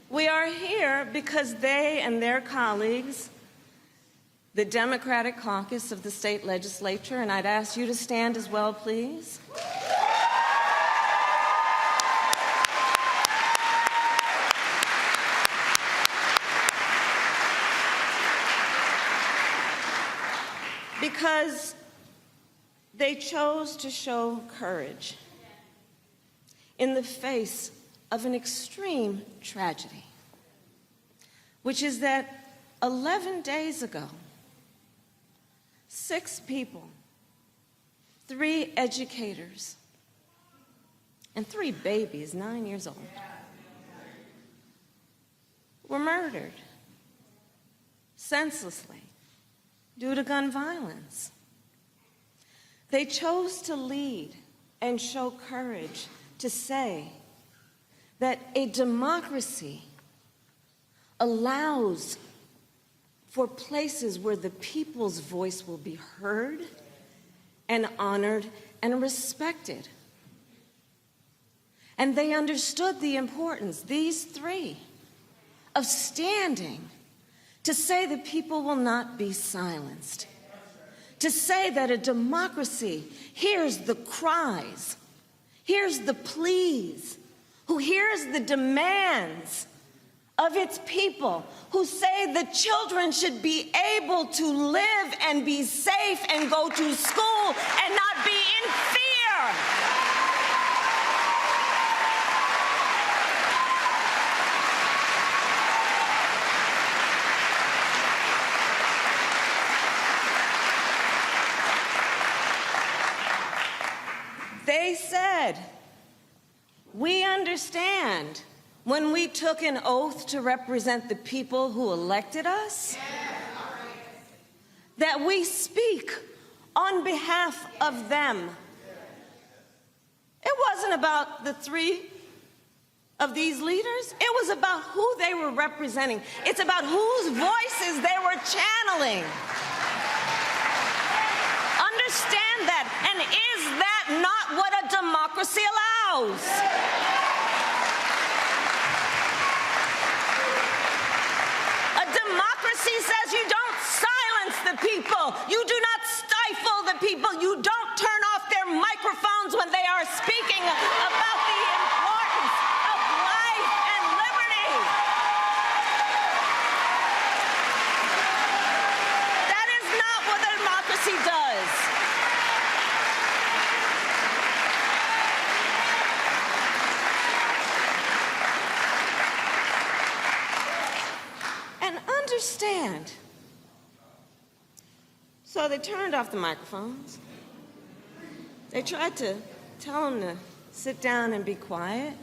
We are here because they and their colleagues, the Democratic caucus of the state legislature, and I'd ask you to stand as well, please. They chose to show courage in the face of an extreme tragedy, which is that 11 days ago, 6 people, 3 educators, and 3 babies, 9 years old, were murdered senselessly due to gun violence. They chose to lead and show courage to say that a democracy allows for places where the people's voice will be heard and honored and respected. And they understood the importance, these 3, of standing to say that people will not be silenced, to say that a democracy hears the cries, hears the pleas, who hears the demands of its people, who say that children should be able to live and be safe and go to school and not be in fear. They said, we understand when we took an oath to represent the people who elected us, that we speak on behalf of them. It wasn't about the 3 of these leaders. It was about who they were representing. It's about whose voices they were channeling. Understand that. And is that not what a democracy allows? A democracy says you don't silence the people. You do not stifle the people. You don't turn off their microphones when they are speaking about the importance of life and liberty. That is not what a democracy does. And understand. So they turned off the microphones. They tried to tell them to sit down and be quiet.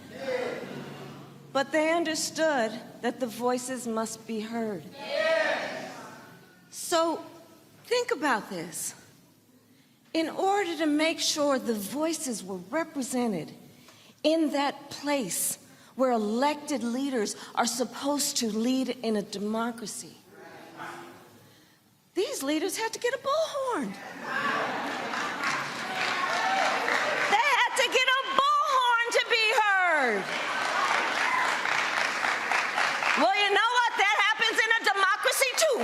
But they understood that the voices must be heard. So think about this. In order to make sure the voices were represented in that place where elected leaders are supposed to lead in a democracy, these leaders had to get a bullhorn. They had to get a bullhorn to be heard. Well, you know what? That happens in a democracy too.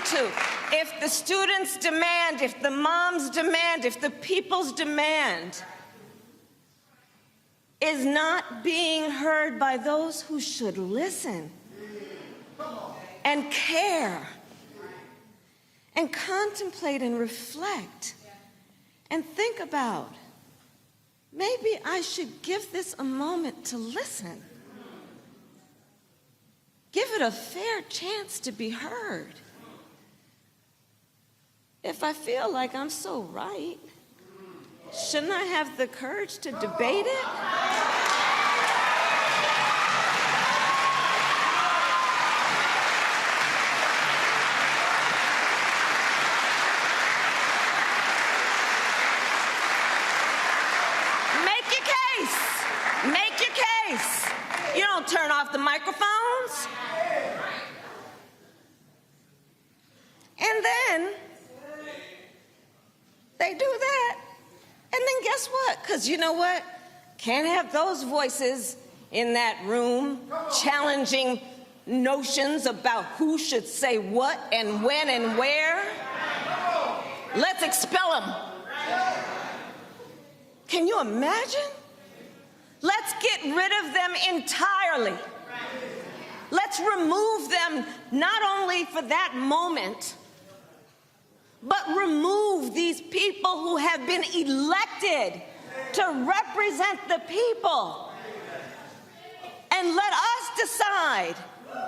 Too. If the students demand, if the moms demand, if the people's demand is not being heard by those who should listen and care and contemplate and reflect and think about, maybe I should give this a moment to listen. Give it a fair chance to be heard. If I feel like I'm so right, shouldn't I have the courage to debate it? Make your case. Make your case. You don't turn off the microphones. And then they do that, and then guess what? Because you know what? Can't have those voices in that room challenging notions about who should say what and when and where. Let's expel them. Can you imagine Let's get rid of them entirely. Let's remove them not only for that moment, but remove these people who have been elected to represent the people. And let us decide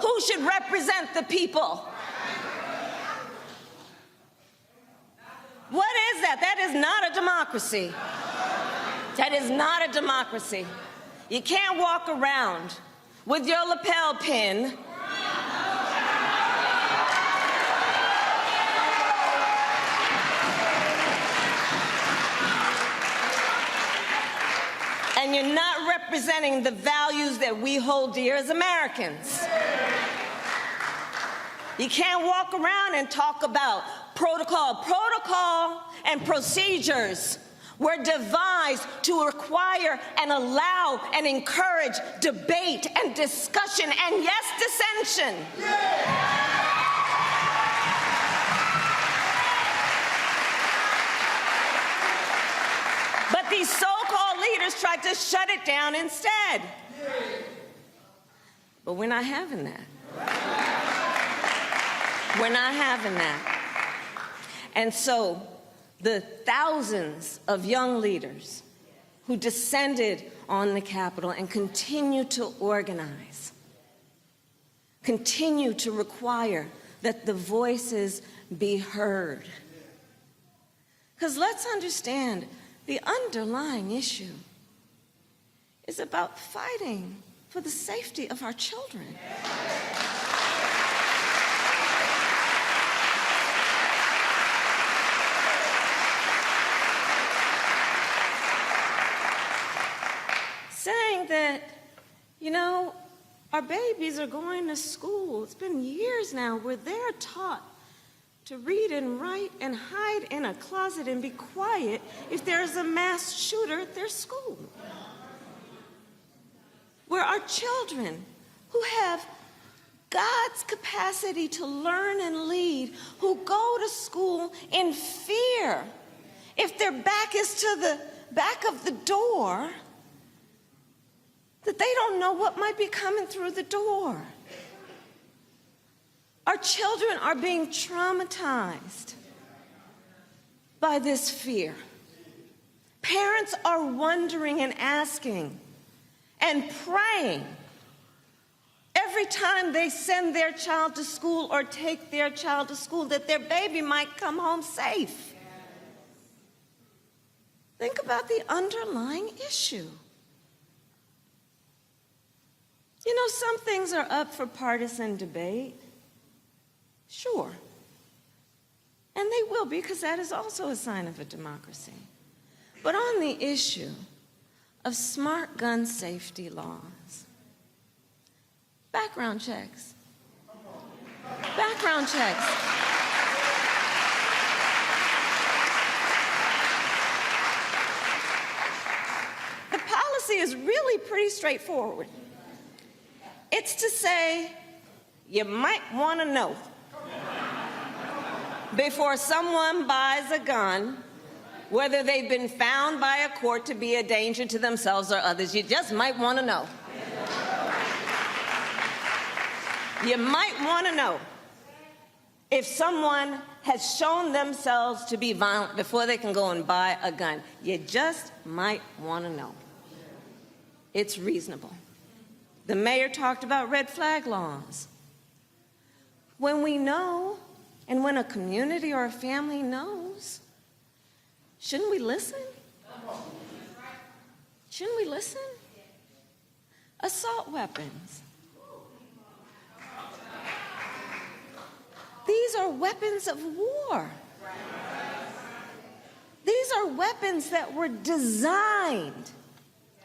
who should represent the people. What is that? That is not a democracy. That is not a democracy. You can't walk around with your lapel pin and you're not representing the values that we hold dear as Americans. You can't walk around and talk about protocol. Protocol and procedures were devised to require and allow and encourage debate and discussion and, yes, dissension. But these so-called leaders tried to shut it down instead. But we're not having that. We're not having that. And so the thousands of young leaders who descended on the Capitol and continue to organize, continue to require that the voices be heard. Because let's understand, the underlying issue is about fighting for the safety of our children. Saying that, you know, our babies are going to school. It's been years now where they're taught to read and write and hide in a closet and be quiet if there's a mass shooter at their school. Where our children who have God's capacity to learn and lead, who go to school in fear, if their back is to the back of the door, that they don't know what might be coming through the door. Our children are being traumatized by this fear. Parents are wondering and asking and praying every time they send their child to school or take their child to school that their baby might come home safe. Think about the underlying issue. You know, some things are up for partisan debate. Sure. And they will be, because that is also a sign of a democracy. But on the issue of smart gun safety laws, background checks. Background checks. The policy is really pretty straightforward. It's to say, you might want to know before someone buys a gun whether they've been found by a court to be a danger to themselves or others. You just might want to know. You might want to know if someone has shown themselves to be violent before they can go and buy a gun. You just might want to know. It's reasonable. The mayor talked about red flag laws. When we know, and when a community or a family knows, shouldn't we listen? Shouldn't we listen? Assault weapons. These are weapons of war. These are weapons that were designed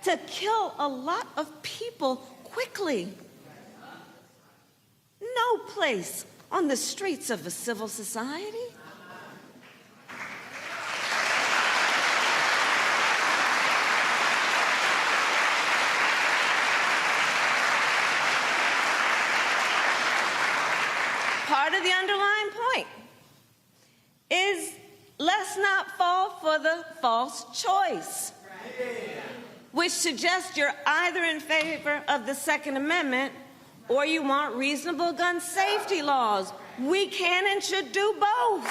to kill a lot of people quickly. No place on the streets of a civil society. Part of the underlying point is let's not fall for the false choice. which suggests you're either in favor of the Second Amendment or you want reasonable gun safety laws. We can and should do both.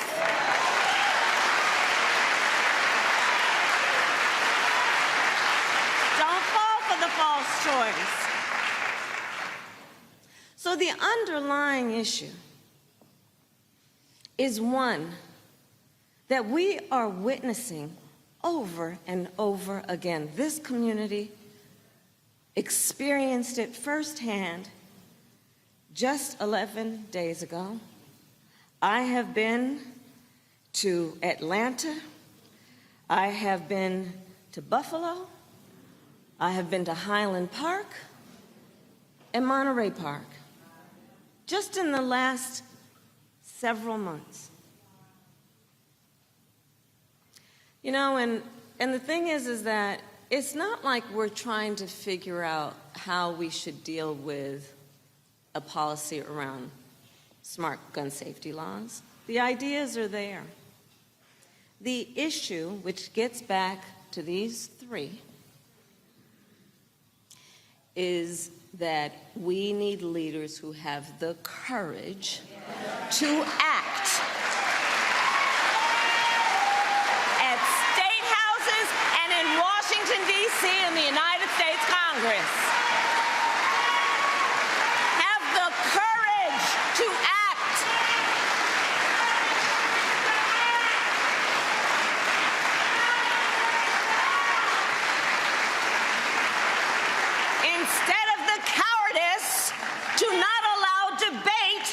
Don't fall for the false choice. So the underlying issue is one that we are witnessing over and over again. This community experienced it firsthand just 11 days ago. I have been to Atlanta. I have been to Buffalo. I have been to Highland Park and Monterey Park, just in the last several months. You know, and the thing is that it's not like we're trying to figure out how we should deal with a policy around smart gun safety laws. The ideas are there. The issue, which gets back to these three, is that we need leaders who have the courage to act at state houses and in Washington, D.C. in the United States Congress. Have the courage to act. Instead of the cowardice to not allow debate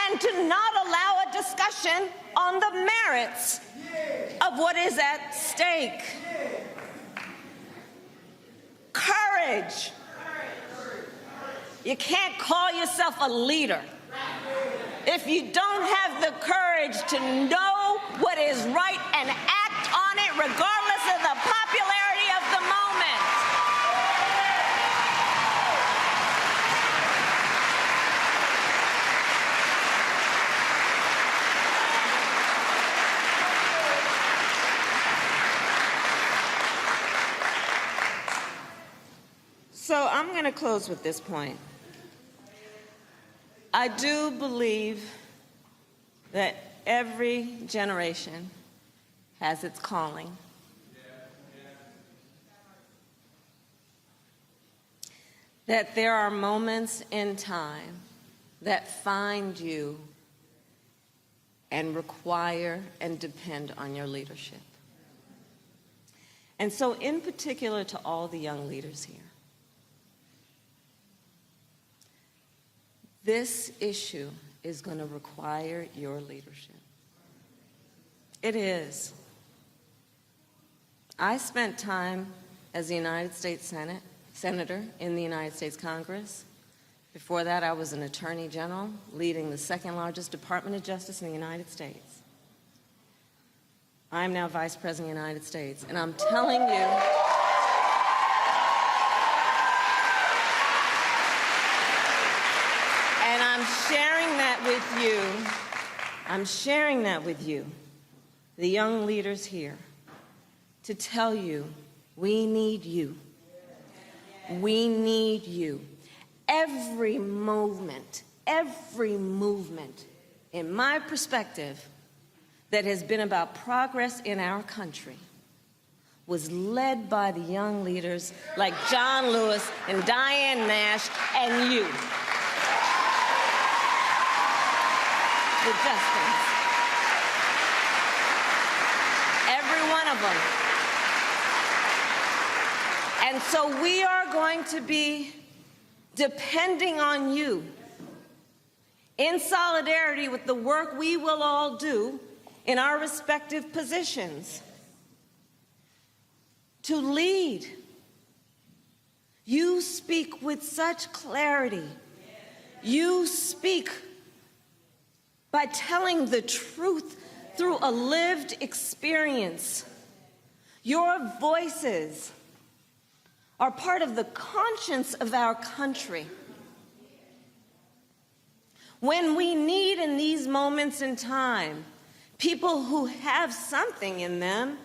and to not allow a discussion on the merits of what is at stake. Courage. You can't call yourself a leader if you don't have the courage to know what is right and act on it regardless of the popularity of the moment. So I'm going to close with this point. I do believe that every generation has its calling. That there are moments in time that find you and require and depend on your leadership. And so in particular to all the young leaders here, this issue is going to require your leadership. It is. I spent time as a United States Senator in the United States Congress. Before that, I was an Attorney General leading the second largest Department of Justice in the United States. I'm now Vice President of the United States, and I'm telling you, and I'm sharing that with you, the young leaders here, to tell you, we need you. We need you. Every movement, in my perspective, that has been about progress in our country was led by the young leaders like John Lewis and Diane Nash and you. The Justins. Every one of them. And so we are going to be depending on you in solidarity with the work we will all do in our respective positions to lead. You speak with such clarity. You speak by telling the truth through a lived experience. Your voices are part of the conscience of our country. When we need in these moments in time people who have something in them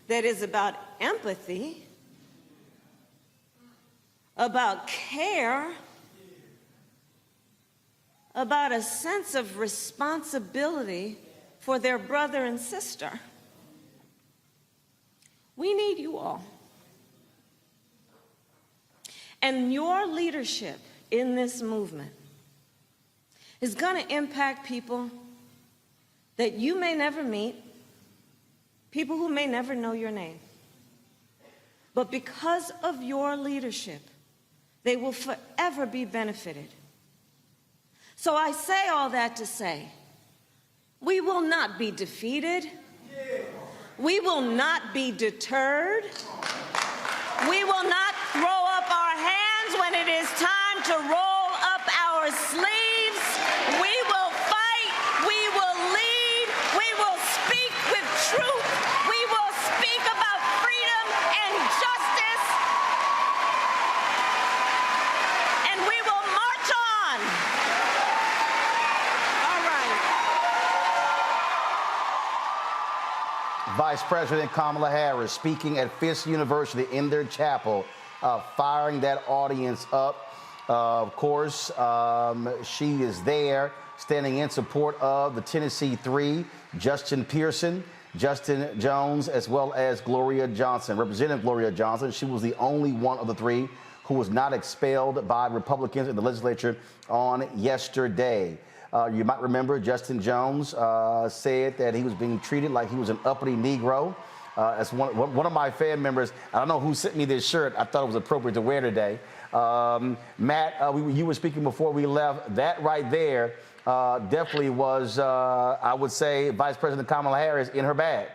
that is about empathy, about care, about a sense of responsibility for their brother and sister. We need you all. And your leadership in this movement is going to impact people that you may never meet, people who may never know your name. But because of your leadership, they will forever be benefited. So I say all that to say, we will not be defeated. We will not be deterred. We will not throw up our hands when it is time to roll up our sleeves. We will fight. We will lead. We will speak with truth. We will speak about freedom and justice. And we will march on. All right. Vice President Kamala Harris speaking at Fisk University in their chapel, firing that audience up. Of course, she is there standing in support of the Tennessee Three, Jones Pearson, Justin Jones, as well as Gloria Johnson. Representative Gloria Johnson, she was the only one of the three who was not expelled by Republicans in the legislature on yesterday. You might remember Justin Jones said that he was being treated like he was an uppity Negro. As one of my fan members, I don't know who sent me this shirt. I thought it was appropriate to wear today. Matt, you were speaking before we left. That right there definitely was, I would say, Vice President Kamala Harris in her bag.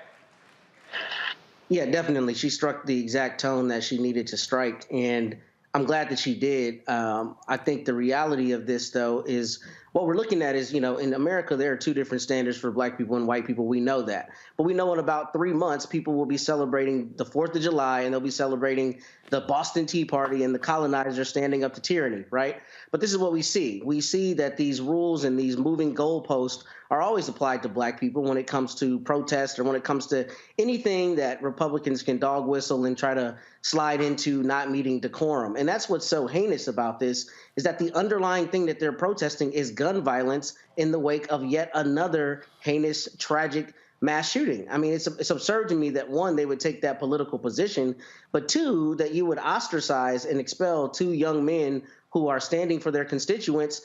Yeah, definitely. She struck the exact tone that she needed to strike, and I'm glad that she did. I think the reality of this, though, is what we're looking at is, in America, there are two different standards for black people and white people. We know that. But we know in about 3 months, people will be celebrating the 4th of July, and they'll be celebrating the Boston Tea Party and the colonizers standing up to tyranny, right? But this is what we see. We see that these rules and these moving goalposts are always applied to black people when it comes to protest or when it comes to anything that Republicans can dog whistle and try to slide into not meeting decorum. And that's what's so heinous about this, is that the underlying thing that they're protesting is gun violence in the wake of yet another heinous, tragic mass shooting. I mean, it's absurd to me that, one, they would take that political position, but two, that you would ostracize and expel 2 young men who are standing for their constituents.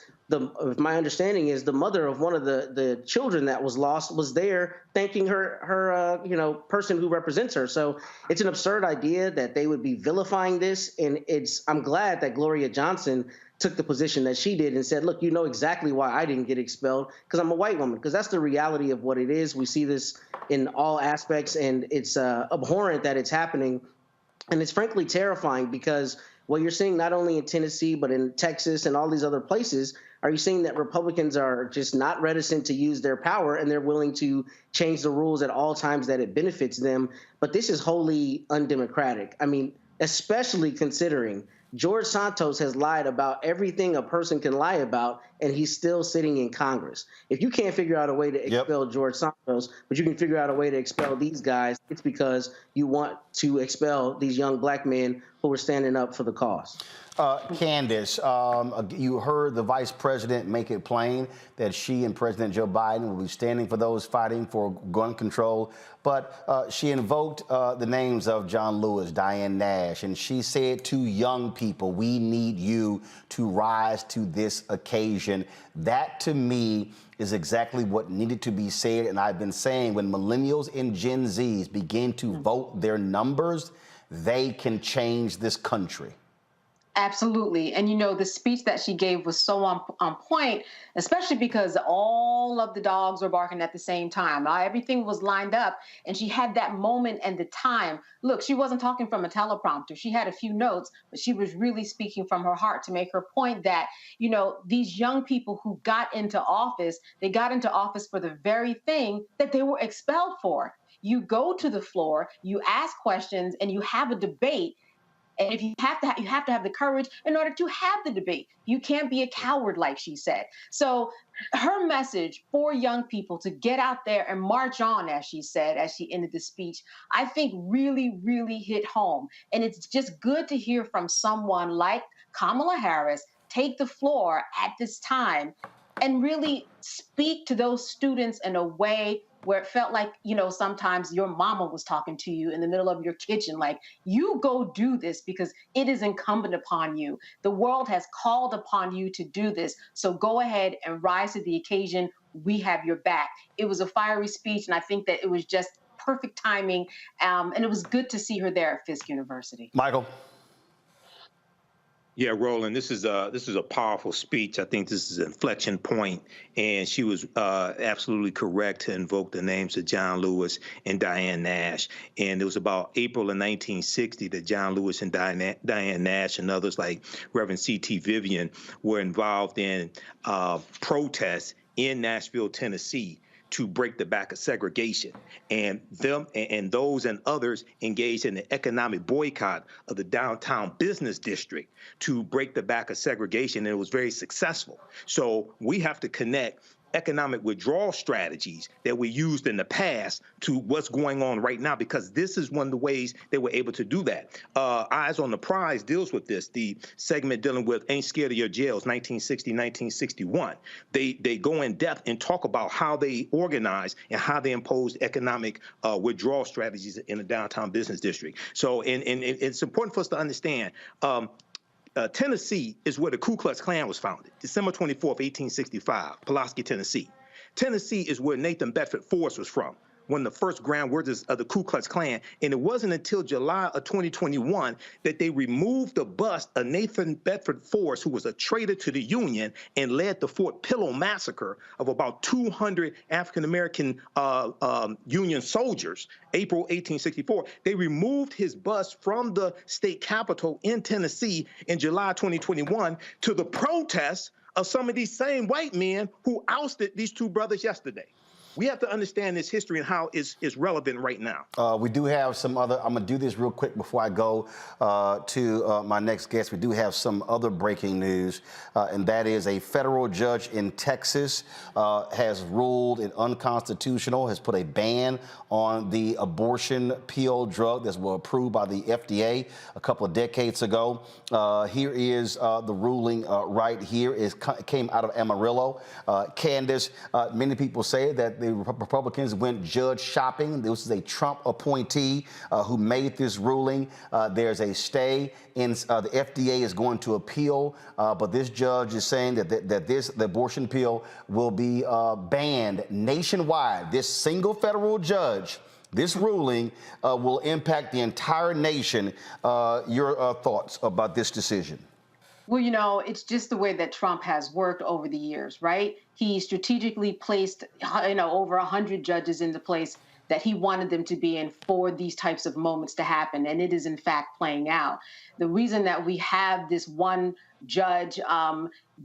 My understanding is the mother of one of the children that was lost was there thanking her person who represents her. So it's an absurd idea that they would be vilifying this. And I'm glad that Gloria Johnson took the position that she did and said, look, you know exactly why I didn't get expelled, because I'm a white woman, because that's the reality of what it is. We see this in all aspects, and it's abhorrent that it's happening. And it's frankly terrifying, because what you're seeing not only in Tennessee, but in Texas and all these other places, are you seeing that Republicans are just not reticent to use their power, and they're willing to change the rules at all times that it benefits them? But this is wholly undemocratic. I mean, especially considering George Santos has lied about everything a person can lie about, and he's still sitting in Congress. If you can't figure out a way to expel George Santos, but you can figure out a way to expel these guys, it's because you want to expel these young black men who are standing up for the cause. Candace, you heard the vice president make it plain that she and President Joe Biden will be standing for those fighting for gun control. But she invoked the names of John Lewis, Diane Nash, and she said to young people, we need you to rise to this occasion. That, to me, is exactly what needed to be said. And I've been saying, when millennials and Gen Zs begin to vote their numbers, they can change this country. Absolutely. And, the speech that she gave was so on point, especially because all of the dogs were barking at the same time. Everything was lined up, and she had that moment and the time. Look, she wasn't talking from a teleprompter. She had a few notes, but she was really speaking from her heart to make her point that, these young people who got into office, they got into office for the very thing that they were expelled for. You go to the floor, you ask questions, and you have a debate. And if you have to have the courage in order to have the debate. You can't be a coward, like she said. So her message for young people to get out there and march on, as she said, as she ended the speech, I think really, really hit home. And it's just good to hear from someone like Kamala Harris take the floor at this time and really speak to those students in a way where it felt like, sometimes your mama was talking to you in the middle of your kitchen, like, you go do this because it is incumbent upon you. The world has called upon you to do this. So go ahead and rise to the occasion. We have your back. It was a fiery speech, and I think that it was just perfect timing. And it was good to see her there at Fisk University. Michael. Yeah, Roland, this is a powerful speech. I think this is an inflection point, and she was absolutely correct to invoke the names of John Lewis and Diane Nash. And it was about April of 1960 that John Lewis and Diane Nash and others like Reverend C.T. Vivian were involved in protests in Nashville, Tennessee, to break the back of segregation. And them and those and others engaged in the economic boycott of the downtown business district to break the back of segregation, and it was very successful. So we have to connect economic withdrawal strategies that we used in the past to what's going on right now, because this is one of the ways they were able to do that. Eyes on the Prize deals with this, the segment dealing with Ain't Scared of Your Jails, 1960, 1961. They go in depth and talk about how they organized and how they imposed economic withdrawal strategies in the downtown business district. So and it's important for us to understand Tennessee is where the Ku Klux Klan was founded, December 24th, 1865, Pulaski, Tennessee. Tennessee is where Nathan Bedford Forrest was from, one of the first grand wizards of the Ku Klux Klan. And it wasn't until July of 2021 that they removed the bust of Nathan Bedford Forrest, who was a traitor to the Union and led the Fort Pillow massacre of about 200 African-American Union soldiers, April 1864. They removed his bust from the state capitol in Tennessee in July 2021 to the protest of some of these same white men who ousted these two brothers yesterday. We have to understand this history and how it's relevant right now. We do have some other, I'm going to do this real quick before I go to my next guest. We do have some other breaking news, and that is a federal judge in Texas has ruled it unconstitutional, has put a ban on the abortion pill drug that was approved by the FDA a couple of decades ago. Here is the ruling right here. It came out of Amarillo. Candace, many people say that the Republicans went judge shopping. This is a Trump appointee who made this ruling. There's a stay in the FDA is going to appeal, but this judge is saying that the abortion pill will be banned nationwide. This single federal judge, this ruling will impact the entire nation. Your thoughts about this decision? Well, it's just the way that Trump has worked over the years, right? He strategically placed, over 100 judges into place that he wanted them to be in for these types of moments to happen. And it is, in fact, playing out. The reason that we have this one judge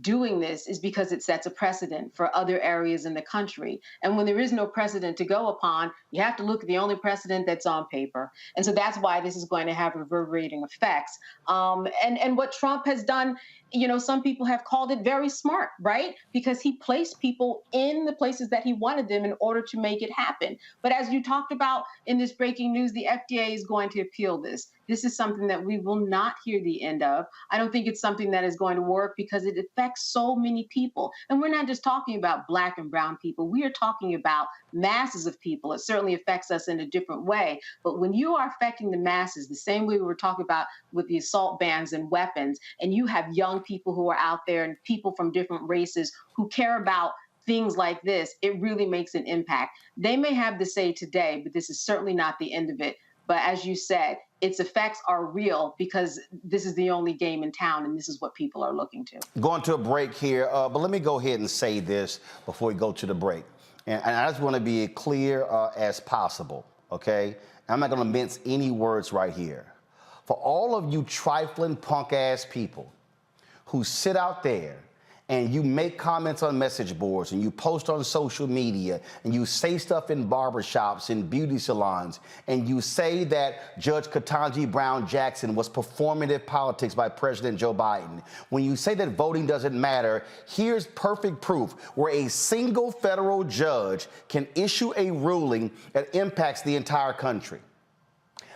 doing this is because it sets a precedent for other areas in the country. And when there is no precedent to go upon, you have to look at the only precedent that's on paper. And so that's why this is going to have reverberating effects. And what Trump has done, some people have called it very smart, right? Because he placed people in the places that he wanted them in order to make it happen. But as you talked about in this breaking news, the FDA is going to appeal this. This is something that we will not hear the end of. I don't think it's something that is going to work because it affects so many people. And we're not just talking about Black and brown people. We are talking about masses of people. It certainly affects us in a different way. But when you are affecting the masses, the same way we were talking about with the assault bans and weapons, and you have young people who are out there and people from different races who care about things like this, it really makes an impact. They may have the say today, but this is certainly not the end of it. But as you said, its effects are real because this is the only game in town, and this is what people are looking to. Going to a break here, but let me go ahead and say this before we go to the break. And I just want to be clear as possible, okay? I'm not going to mince any words right here. For all of you trifling punk-ass people who sit out there and you make comments on message boards and you post on social media and you say stuff in barbershops and beauty salons and you say that Judge Ketanji Brown Jackson was performative politics by President Joe Biden, when you say that voting doesn't matter, here's perfect proof where a single federal judge can issue a ruling that impacts the entire country.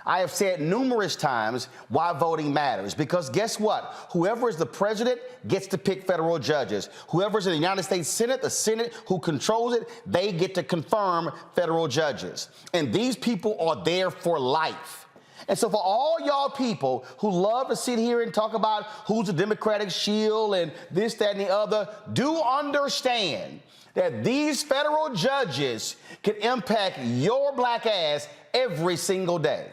I have said numerous times why voting matters, because guess what? Whoever is the president gets to pick federal judges. Whoever's in the United States Senate, the Senate who controls it, they get to confirm federal judges. And these people are there for life. And so for all y'all people who love to sit here and talk about who's the Democratic shield and this, that, and the other, do understand that these federal judges can impact your black ass every single day.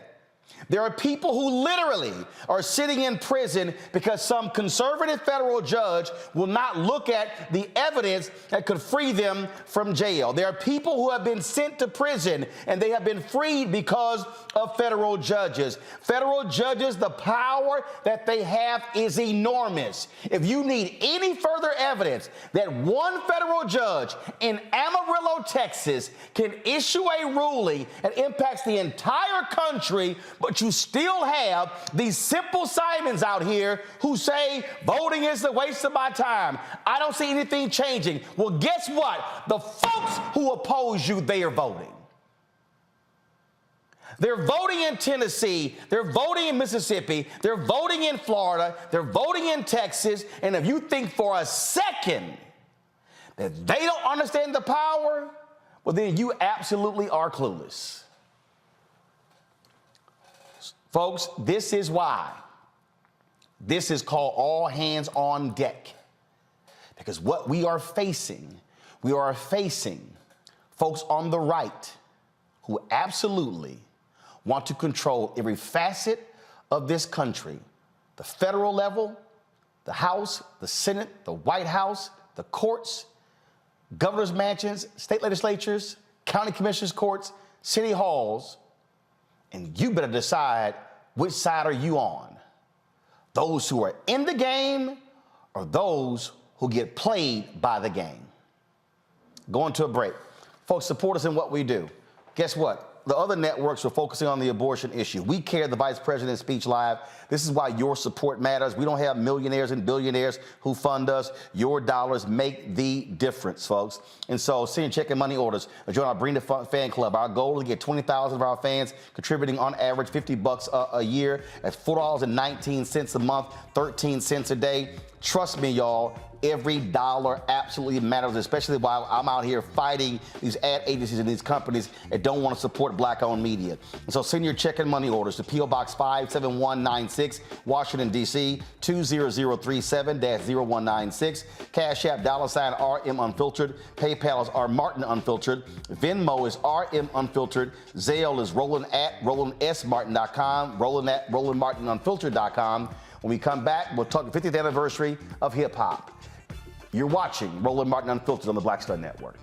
There are people who literally are sitting in prison because some conservative federal judge will not look at the evidence that could free them from jail. There are people who have been sent to prison and they have been freed because of federal judges. Federal judges, the power that they have is enormous. If you need any further evidence that one federal judge in Amarillo, Texas can issue a ruling that impacts the entire country, but you still have these simple Simons out here who say voting is a waste of my time. I don't see anything changing. Well, guess what? The folks who oppose you, they are voting. They're voting in Tennessee, they're voting in Mississippi, they're voting in Florida, they're voting in Texas, and if you think for a second that they don't understand the power, well, then you absolutely are clueless. Folks, this is why this is called all hands on deck. Because what we are facing folks on the right who absolutely want to control every facet of this country, the federal level, the House, the Senate, the White House, the courts, governor's mansions, state legislatures, county commissioners' courts, city halls, and you better decide which side are you on. Those who are in the game or those who get played by the game. Going to a break. Folks, support us in what we do. Guess what? The other networks are focusing on the abortion issue. We carry the Vice President's speech live. This is why your support matters. We don't have millionaires and billionaires who fund us. Your dollars make the difference, folks. And so send your check and money orders. Join our Bring the Fan Club. Our goal is to get 20,000 of our fans contributing on average $50 a year. That's $4.19 a month, 13 cents a day. Trust me, y'all. Every dollar absolutely matters, especially while I'm out here fighting these ad agencies and these companies that don't want to support black-owned media. And so send your check and money orders to P.O. Box 57196, Washington, D.C., 20037-0196. Cash App, $RM Unfiltered. PayPal is R Martin Unfiltered. Venmo is RM Unfiltered. Zelle is Roland at RolandSMartin.com. Roland at RolandMartinUnfiltered.com. When we come back, we'll talk the 50th anniversary of hip-hop. You're watching Roland Martin Unfiltered on the Black Star Network.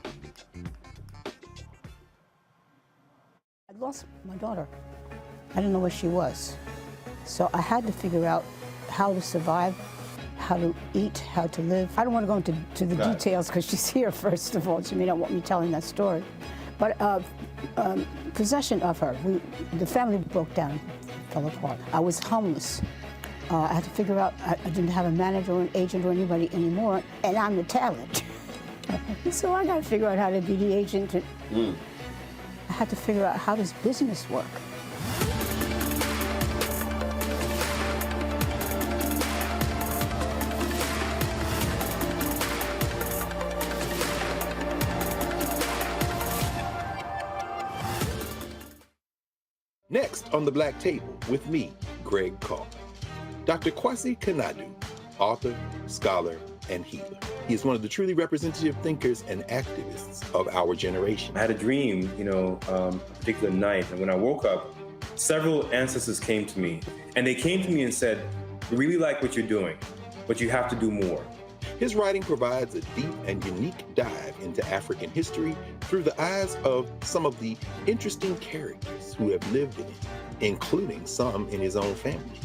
I lost my daughter. I didn't know where she was. So I had to figure out how to survive, how to eat, how to live. I don't want to go into the details because she's here, first of all. She may not want me telling that story. But possession of her, the family broke down, fell apart. I was homeless. I had to figure out, I didn't have a manager or an agent or anybody anymore, and I'm the talent. So I got to figure out how to be the agent. I had to figure out, how does business work? Next on the Black Table with me, Greg Carr. Dr. Kwasi Kanadu, author, scholar, and healer. He is one of the truly representative thinkers and activists of our generation. I had a dream, a particular night, and when I woke up, several ancestors came to me, and they came to me and said, "We really like what you're doing, but you have to do more." His writing provides a deep and unique dive into African history through the eyes of some of the interesting characters who have lived in it, including some in his own family.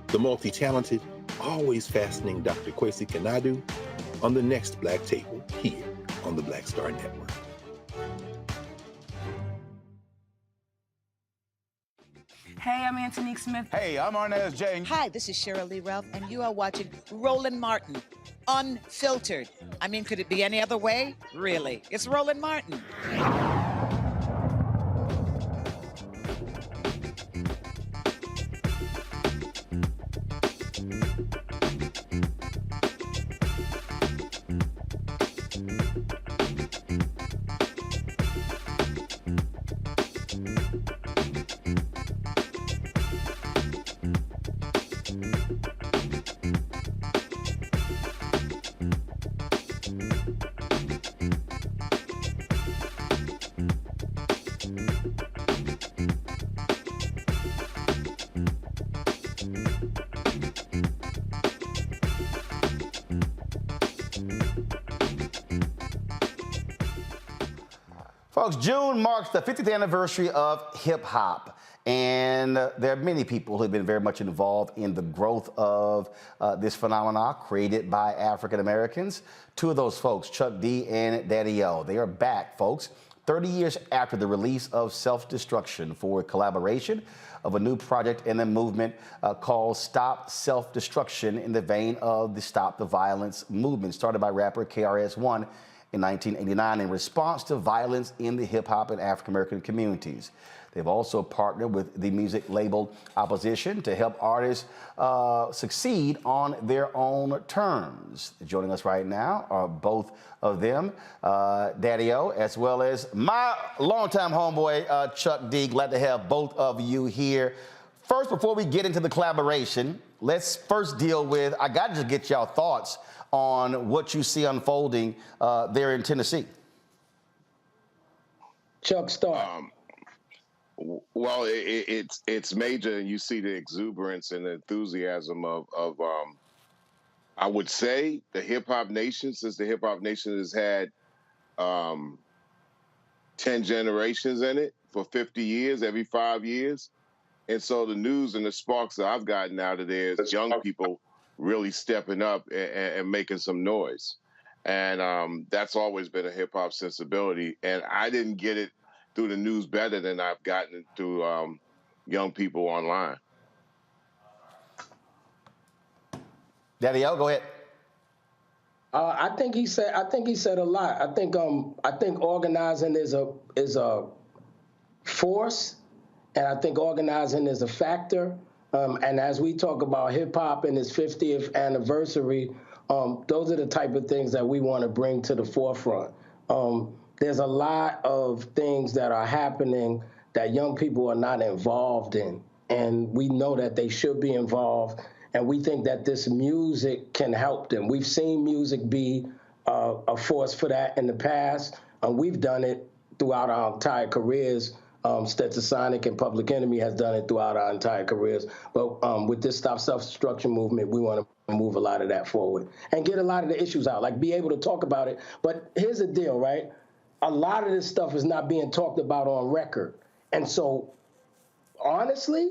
The multi-talented, always fascinating Dr. Kwasi Kanadu on the next Black Table here on the Black Star Network. Hey, I'm Antonique Smith. Hey, I'm Arnez J. Hi, this is Cheryl Lee Ralph, and you are watching Roland Martin, Unfiltered. I mean, could it be any other way? Really? It's Roland Martin. Folks, June marks the 50th anniversary of hip-hop, and there are many people who have been very much involved in the growth of this phenomenon created by African Americans. Two of those folks, Chuck D and Daddy-O, they are back, folks, 30 years after the release of Self-Destruction for collaboration of a new project in the movement called Stop Self-Destruction, in the vein of the Stop the Violence movement started by rapper KRS-One in 1989 in response to violence in the hip-hop and African-American communities. They've also partnered with the music label Opposition to help artists succeed on their own terms. Joining us right now are both of them, Daddy-O, as well as my longtime homeboy, Chuck D. Glad to have both of you here. First, before we get into the collaboration, let's first deal with, I got to just get y'all thoughts on what you see unfolding there in Tennessee. Chuck, start. Well, it's major, and you see the exuberance and the enthusiasm of I would say the Hip Hop Nation, since the Hip Hop Nation has had 10 generations in it for 50 years, every 5 years. And so the news and the sparks that I've gotten out of there is young people really stepping up and making some noise. And that's always been a hip hop sensibility. And I didn't get it through the news better than I've gotten it through young people online. Daddy-O, go ahead. I think he said a lot. I think organizing is a force, and I think organizing is a factor. And as we talk about hip hop and its 50th anniversary, those are the type of things that we want to bring to the forefront. There's a lot of things that are happening that young people are not involved in, and we know that they should be involved, and we think that this music can help them. We've seen music be a force for that in the past, and we've done it throughout our entire careers. Stetsasonic and Public Enemy has done it throughout our entire careers. But with this Stop Self-Destruction movement, we want to move a lot of that forward and get a lot of the issues out, like be able to talk about it. But here's the deal, right? A lot of this stuff is not being talked about on record. And so, honestly,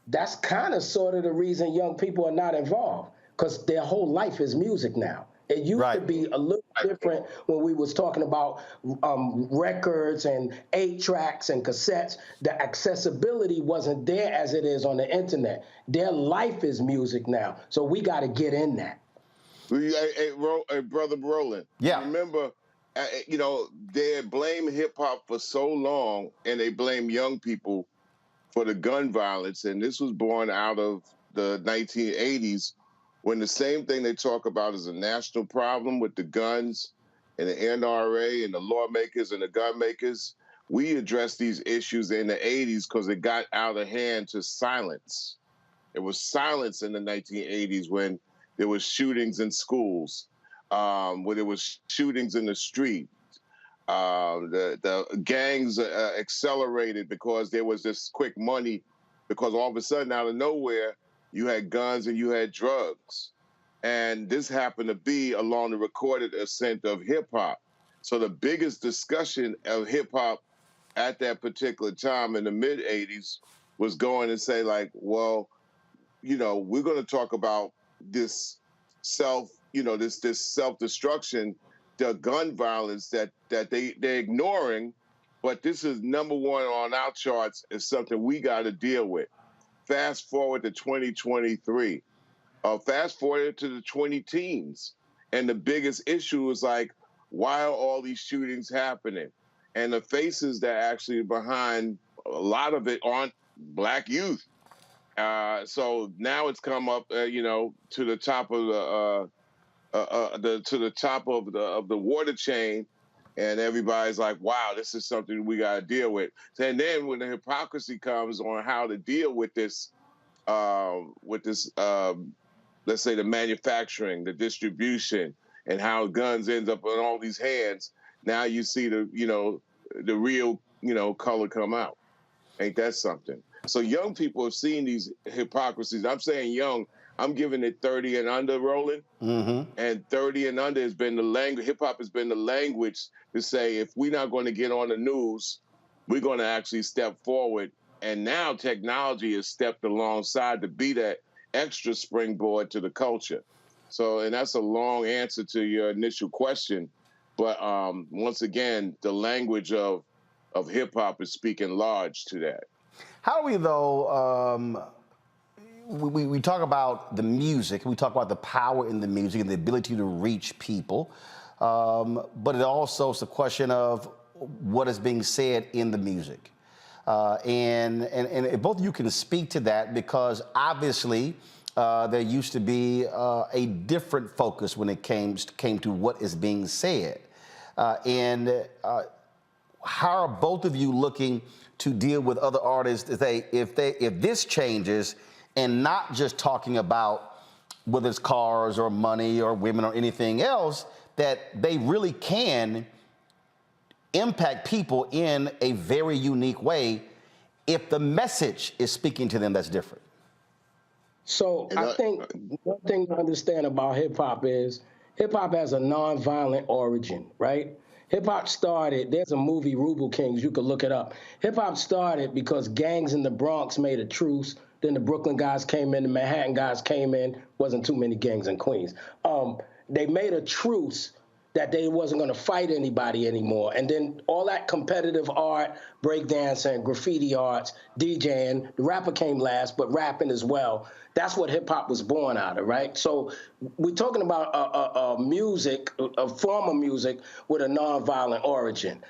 that's kind of sort of the reason young people are not involved, because their whole life is music now. It used to be a little different when we was talking about records and 8-tracks and cassettes. The accessibility wasn't there as it is on the internet. Their life is music now, so we got to get in that. Hey, Brother Roland, yeah. Remember, they blame hip-hop for so long, and they blame young people for the gun violence, and this was born out of the 1980s, when the same thing they talk about is a national problem with the guns and the NRA and the lawmakers and the gun makers. We addressed these issues in the 80s because it got out of hand to silence. It was silence in the 1980s when there was shootings in schools, when there was shootings in the street. The gangs accelerated because there was this quick money, because all of a sudden out of nowhere, you had guns and you had drugs. And this happened to be along the recorded ascent of hip hop. So the biggest discussion of hip hop at that particular time in the mid 80s was going and say like, well, we're going to talk about this self, this self-destruction, the gun violence that they're ignoring, but this is number one on our charts is something we got to deal with. Fast forward to 2023, fast forward to the 20 teens, and the biggest issue is like, why are all these shootings happening? And the faces that actually behind a lot of it aren't Black youth. So now it's come up, to the top of the water chain, and everybody's like, "Wow, this is something we got to deal with." And then when the hypocrisy comes on how to deal with this, let's say the manufacturing, the distribution, and how guns end up in all these hands, now you see the real color come out. Ain't that something? So young people have seen these hypocrisies. I'm saying young, I'm giving it 30 and under, Roland. Mm-hmm. And 30 and under has been the language. Hip hop has been the language to say, if we're not going to get on the news, we're going to actually step forward. And now technology has stepped alongside to be that extra springboard to the culture. So, and that's a long answer to your initial question. But once again, the language of hip hop is speaking large to that. How do we, though, we talk about the music, we talk about the power in the music and the ability to reach people, but it also is a question of what is being said in the music. And both of you can speak to that, because obviously there used to be a different focus when it came to what is being said. How are both of you looking to deal with other artists if this changes, and not just talking about whether it's cars or money or women or anything else, that they really can impact people in a very unique way if the message is speaking to them that's different? So I think one thing to understand about hip hop is hip hop has a nonviolent origin, right? Hip hop started, there's a movie, Ruble Kings, you could look it up. Hip hop started because gangs in the Bronx made a truce. Then the Brooklyn guys came in, the Manhattan guys came in. Wasn't too many gangs in Queens. They made a truce that they wasn't going to fight anybody anymore. And then all that competitive art, breakdancing, graffiti arts, DJing, the rapper came last, but rapping as well. That's what hip hop was born out of, right? So we're talking about a form of music with a nonviolent origin.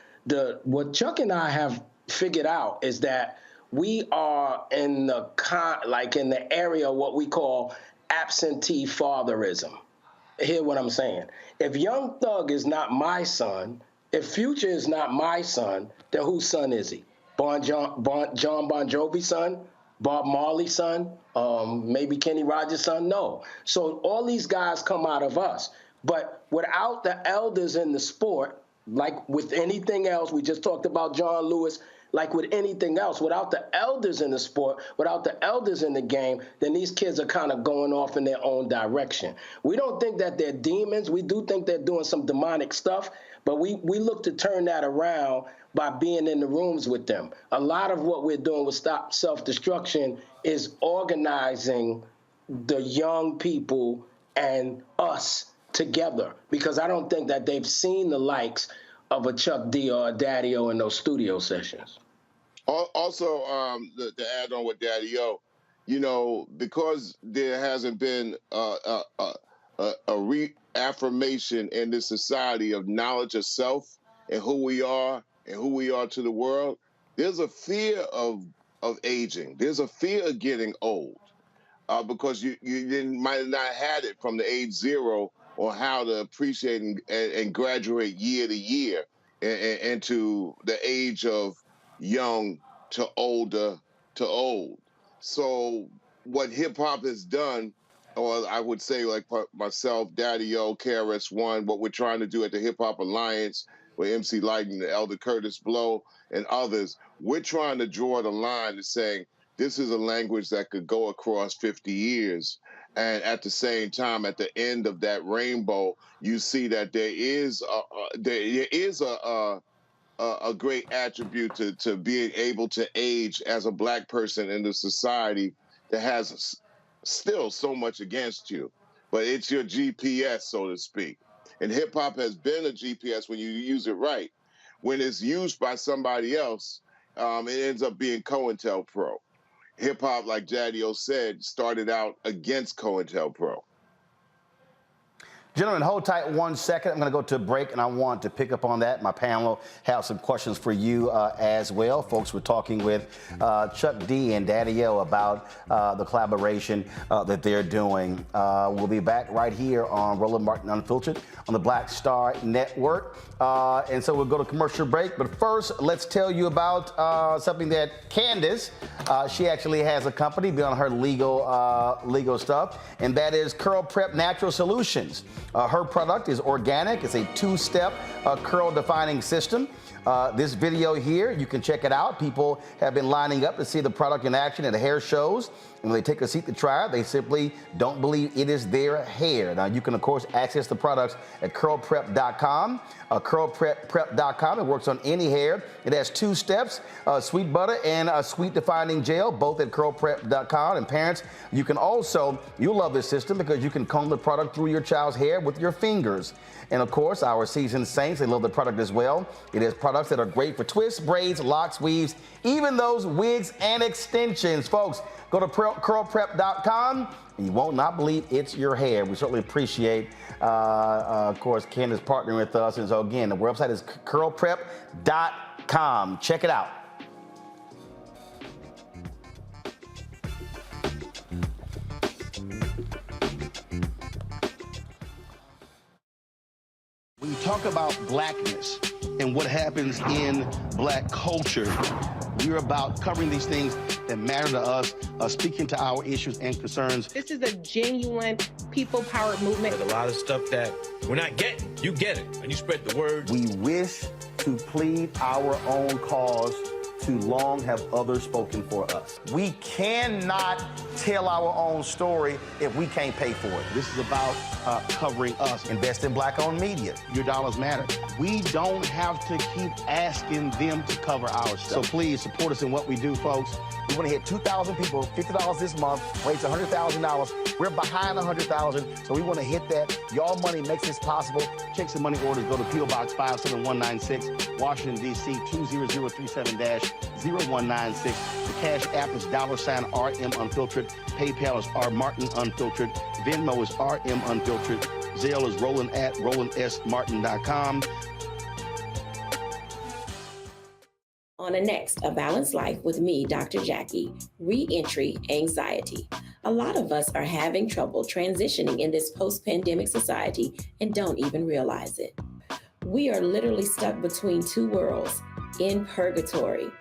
What Chuck and I have figured out is that we are in the area of what we call absentee fatherism. Hear what I'm saying? If Young Thug is not my son, if Future is not my son, then whose son is he? John Bon Jovi's son? Bob Marley's son? Maybe Kenny Rogers' son? No. So all these guys come out of us. But without the elders in the sport, like with anything else, we just talked about John Lewis, like with anything else, without the elders in the sport, without the elders in the game, then these kids are kind of going off in their own direction. We don't think that they're demons. We do think they're doing some demonic stuff, but we look to turn that around by being in the rooms with them. A lot of what we're doing with Stop Self-Destruction is organizing the young people and us together, because I don't think that they've seen the likes of a Chuck D or a Daddy-O in those studio sessions. Also, to add on with Daddy-O, because there hasn't been a reaffirmation in this society of knowledge of self and who we are to the world, there's a fear of aging. There's a fear of getting old because you might have not had it from the age 0 on how to appreciate and graduate year to year into the age of young to older to old. So what hip hop has done, or I would say like myself, Daddy-O, KRS-One, what we're trying to do at the Hip Hop Alliance with MC Light and the Elder Curtis Blow and others, we're trying to draw the line to saying this is a language that could go across 50 years. And at the same time, at the end of that rainbow, you see that there is a great attribute to being able to age as a Black person in the society that has still so much against you. but it's your GPS, so to speak. And hip hop has been a GPS when you use it right. When it's used by somebody else, it ends up being COINTELPRO. Hip hop, like Jadio said, started out against COINTELPRO. Gentlemen, hold tight 1 second. I'm going to go to a break, and I want to pick up on that. My panel have some questions for you as well. Folks, we're talking with Chuck D and Daddy O about the collaboration that they're doing. We'll be back right here on Roland Martin Unfiltered on the Black Star Network. And so we'll go to commercial break. But first, let's tell you about something that Candace, she actually has a company beyond her legal stuff, and that is Curl Prep Natural Solutions. Her product is organic. It's a two-step curl defining system. This video here, you can check it out. People have been lining up to see the product in action at hair shows. And when they take a seat to try it, they simply don't believe it is their hair. Now, you can, of course, access the products at curlprep.com. Curlprep.com. It works on any hair. It has two steps, sweet butter and a sweet defining gel, both at curlprep.com. And parents, you can also, you'll love this system because you can comb the product through your child's hair with your fingers. And of course, our seasoned saints, they love the product as well. It has products that are great for twists, braids, locks, weaves, even those wigs and extensions. Folks, go to curlprep.com and you won't not believe it's your hair. We certainly appreciate, of course, Candace partnering with us. And so again, the website is curlprep.com. Check it out. When you talk about blackness and what happens in black culture, we're about covering these things that matter to us, speaking to our issues and concerns. This is a genuine people-powered movement. There's a lot of stuff that we're not getting. You get it, and you spread the word. We wish to plead our own cause. Too long have others spoken for us. We cannot tell our own story if we can't pay for it. This is about covering us. Invest in black-owned media. Your dollars matter. We don't have to keep asking them to cover our stuff. So please support us in what we do, folks. We want to hit 2,000 people, $50 this month, raise $100,000. We're behind $100,000, so we want to hit that. Y'all money makes this possible. Check some money orders. Go to P.O. Box 57196, Washington, D.C. 20037-0196. The Cash App is $RM Unfiltered. PayPal is R Martin Unfiltered. Venmo is RM Unfiltered. Zelle is Roland at RolandSMartin.com. On the next, A Balanced Life with me, Dr. Jackie, Re-Entry Anxiety. A lot of us are having trouble transitioning in this post-pandemic society and don't even realize it. We are literally stuck between two worlds, in purgatory.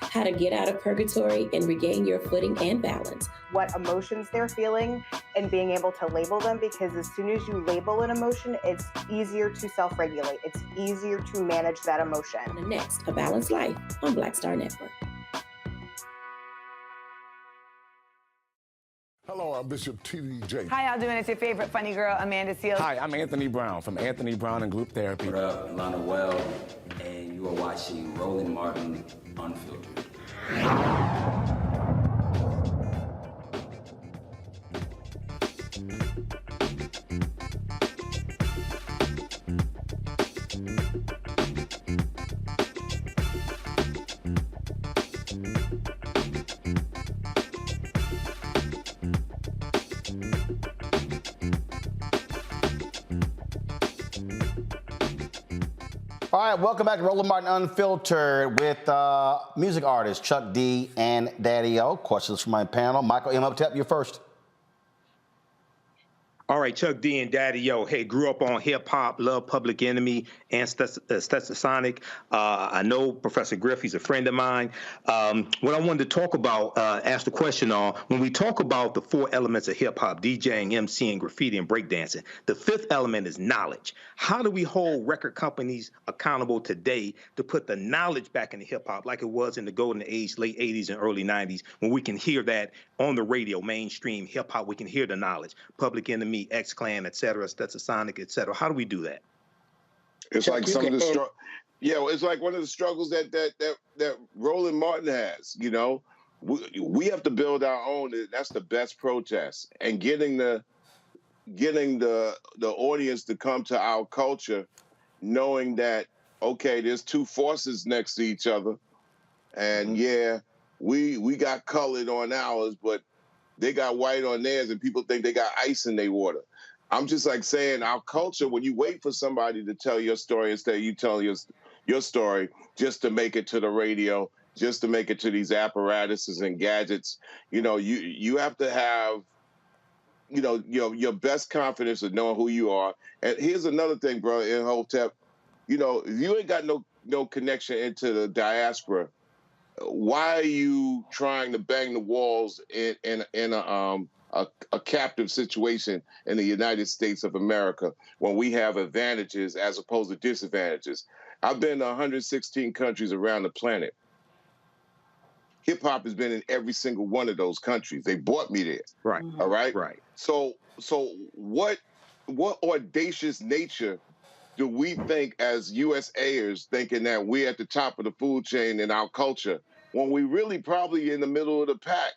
How to get out of purgatory and regain your footing and balance. What emotions they're feeling and being able to label them, because as soon as you label an emotion, it's easier to self-regulate. It's easier to manage that emotion. The next, A Balanced Life on Black Star Network. Hello, I'm Bishop T.D. Hi, y'all doing? It's your favorite funny girl, Amanda Seals. Hi, I'm Anthony Brown from Anthony Brown and Group Therapy. What up, Lana Well, and you are watching Roland Martin Unfiltered. All right, welcome back to Roland Martin Unfiltered with music artists Chuck D and Daddy O. Questions from my panel. Michael M. Uptep, you're first. All right, Chuck D and Daddy O. Hey, grew up on hip hop, love Public Enemy and Stetsasonic. I know Professor Griff, he's a friend of mine. What I wanted to talk about, ask the question on, when we talk about the four elements of hip hop, DJing, MCing, graffiti, and breakdancing, the fifth element is knowledge. How do we hold record companies accountable today to put the knowledge back into hip hop like it was in the golden age, late 80s and early 90s, when we can hear that on the radio, mainstream hip hop, we can hear the knowledge, Public Enemy, X-Clan, et cetera, Stetsasonic, et cetera. How do we do that? It's like some of the it's like one of the struggles that Roland Martin has. You know, we have to build our own. That's the best protest, and getting the getting the audience to come to our culture, knowing that, okay, there's two forces next to each other, and yeah, we got colored on ours, but they got white on theirs, and people think they got ice in their water. I'm just like saying, our culture, when you wait for somebody to tell your story instead of you telling your story just to make it to the radio, just to make it to these apparatuses and gadgets, you have to have, your best confidence of knowing who you are. And here's another thing, bro, in Hotep, if you ain't got no connection into the diaspora, why are you trying to bang the walls in a captive situation in the United States of America when we have advantages as opposed to disadvantages? I've been to 116 countries around the planet. Hip hop has been in every single one of those countries. They brought me there. Right. All right. Right. So what audacious nature do we think as USAers, thinking that we're at the top of the food chain in our culture, when we really probably in the middle of the pack?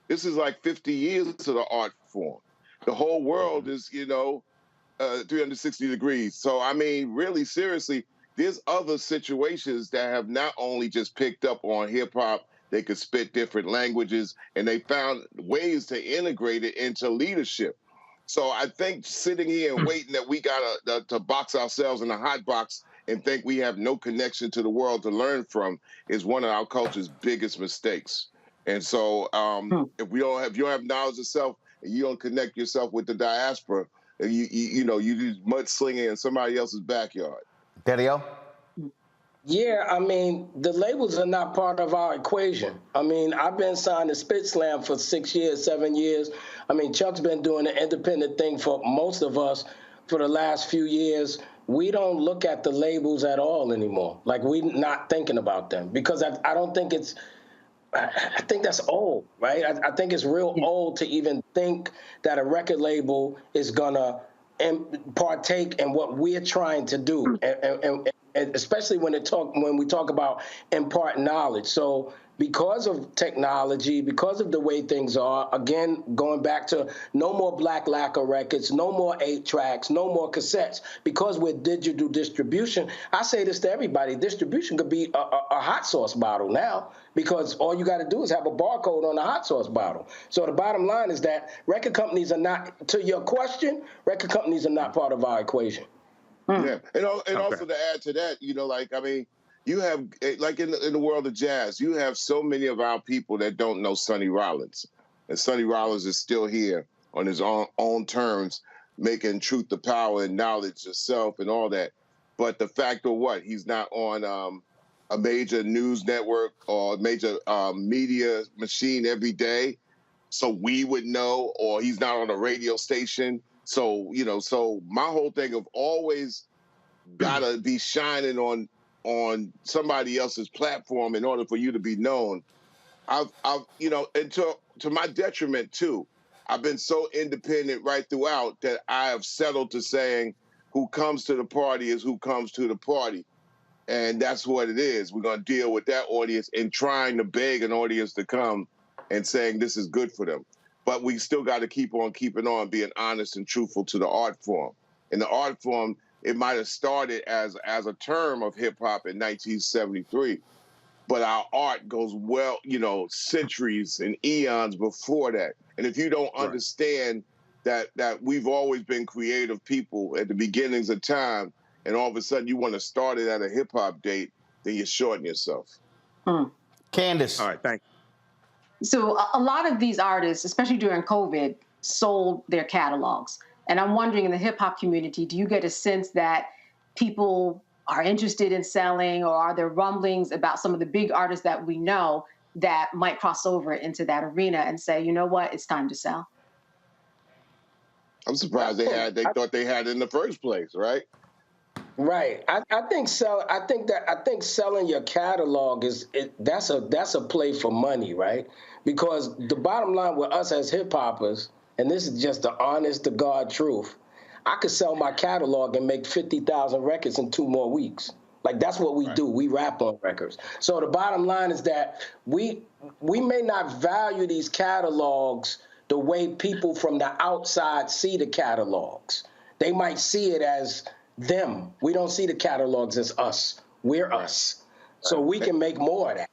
This is like 50 years to the art form. The whole world is, 360 degrees. So, I mean, really, seriously, there's other situations that have not only just picked up on hip hop, they could spit different languages, and they found ways to integrate it into leadership. So I think sitting here and waiting that we got to box ourselves in a hot box and think we have no connection to the world to learn from is one of our culture's biggest mistakes. And so if you don't have knowledge of self and you don't connect yourself with the diaspora, you do mudslinging in somebody else's backyard. Daddy-O? Yeah, I mean, the labels are not part of our equation. I mean, I've been signed to Spit Slam for 6 years, 7 years. I mean, Chuck's been doing the independent thing for most of us for the last few years. We don't look at the labels at all anymore. Like, we're not thinking about them because I don't think it's, I think that's old, right? I think it's real old to even think that a record label is gonna partake in what we're trying to do, and especially when we talk about impart knowledge. So because of technology, because of the way things are, again, going back to no more black lacquer records, no more 8-tracks, no more cassettes, because we're digital distribution. I say this to everybody, distribution could be a hot sauce bottle now, because all you got to do is have a barcode on a hot sauce bottle. So the bottom line is that record companies are not, to your question, record companies are not part of our equation. Yeah, and also to add to that, you have, like in the world of jazz, you have so many of our people that don't know Sonny Rollins. And Sonny Rollins is still here on his own terms, making truth to power and knowledge of self and all that. But the fact of what, he's not on a major news network or a major media machine every day, so we would know, or he's not on a radio station. So, so my whole thing of always gotta be shining on somebody else's platform in order for you to be known. I've and to my detriment too, I've been so independent right throughout that I have settled to saying who comes to the party is who comes to the party. And that's what it is. We're gonna deal with that audience and trying to beg an audience to come and saying this is good for them. But we still got to keep on keeping on, being honest and truthful to the art form. And the art form, it might have started as a term of hip hop in 1973, but our art goes centuries and eons before that. And if you don't understand that we've always been creative people at the beginnings of time, and all of a sudden you want to start it at a hip hop date, then you're shorting yourself. Candace. All right, thank you. So a lot of these artists, especially during COVID, sold their catalogs. And I'm wondering, in the hip hop community, do you get a sense that people are interested in selling, or are there rumblings about some of the big artists that we know that might cross over into that arena and say, you know what, it's time to sell? I'm surprised they thought they had it in the first place, right? Right. I think selling your catalog that's a play for money, right? Because the bottom line with us as hip hoppers, and this is just the honest to God truth, I could sell my catalog and make 50,000 records in 2 more weeks. Like, that's what we do. We rap on records. So the bottom line is that we may not value these catalogs the way people from the outside see the catalogs. They might see it as them. We don't see the catalogs as us. We're us. So we can make more of that.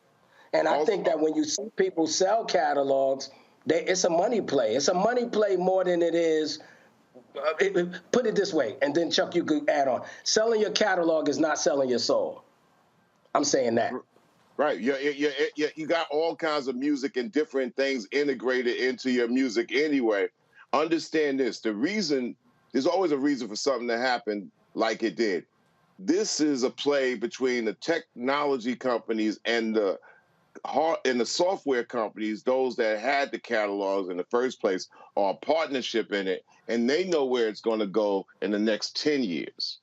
And I think that when you see people sell catalogs, it's a money play. It's a money play more than it is. Put it this way, and then Chuck, you could add on. Selling your catalog is not selling your soul. I'm saying that. Right. You got all kinds of music and different things integrated into your music anyway. Understand this. There's always a reason for something to happen like it did. This is a play between the technology companies and the software companies, those that had the catalogs in the first place, are a partnership in it, and they know where it's going to go in the next 10 years.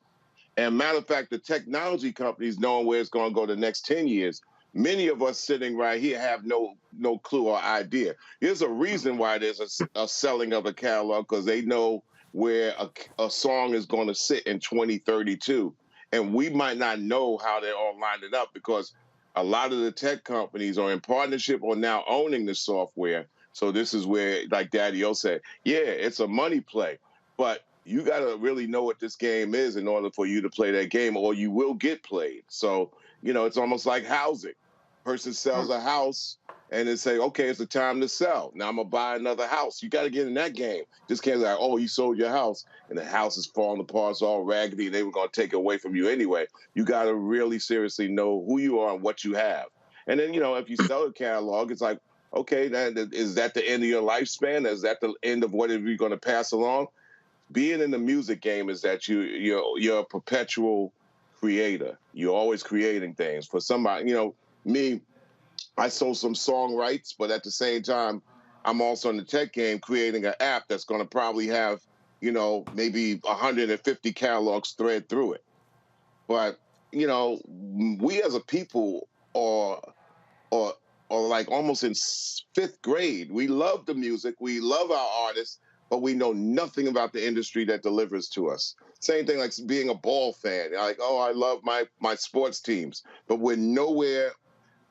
And matter of fact, the technology companies knowing where it's going to go the next 10 years, many of us sitting right here have no clue or idea. There's a reason why there's a selling of a catalog, because they know where a song is going to sit in 2032. And we might not know how they're all lined it up, because a lot of the tech companies are in partnership or now owning the software. So this is where, like Daddy O said, yeah, it's a money play, but you got to really know what this game is in order for you to play that game, or you will get played. So, it's almost like housing. Person sells a house and then say, okay, it's the time to sell. Now I'm going to buy another house. You got to get in that game. Just can't be like, oh, you sold your house and the house is falling apart, it's all raggedy, and they were going to take it away from you anyway. You got to really seriously know who you are and what you have. And then, if you sell a catalog, it's like, okay, is that the end of your lifespan? Is that the end of what you're going to pass along? Being in the music game is that you're a perpetual creator. You're always creating things for somebody. Me, I sold some song rights, but at the same time, I'm also in the tech game creating an app that's going to probably have, maybe 150 catalogs thread through it. But, we as a people are like almost in 5th grade. We love the music. We love our artists, but we know nothing about the industry that delivers to us. Same thing like being a ball fan. Like, oh, I love my sports teams, but we're nowhere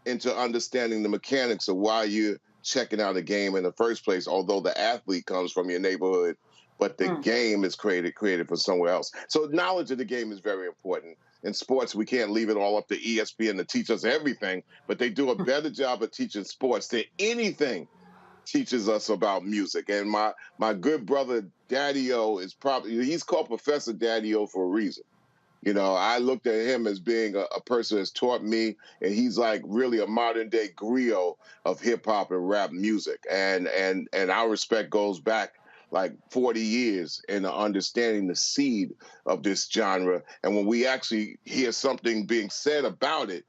into understanding the mechanics of why you're checking out a game in the first place, although the athlete comes from your neighborhood, but the game is created for somewhere else. So knowledge of the game is very important. In sports, we can't leave it all up to ESPN to teach us everything, but they do a better job of teaching sports than anything teaches us about music. And my good brother Daddy-O he's called Professor Daddy-O for a reason. I looked at him as being a person that's taught me, and he's like really a modern day griot of hip hop and rap music. And our respect goes back like 40 years in understanding the seed of this genre. And when we actually hear something being said about it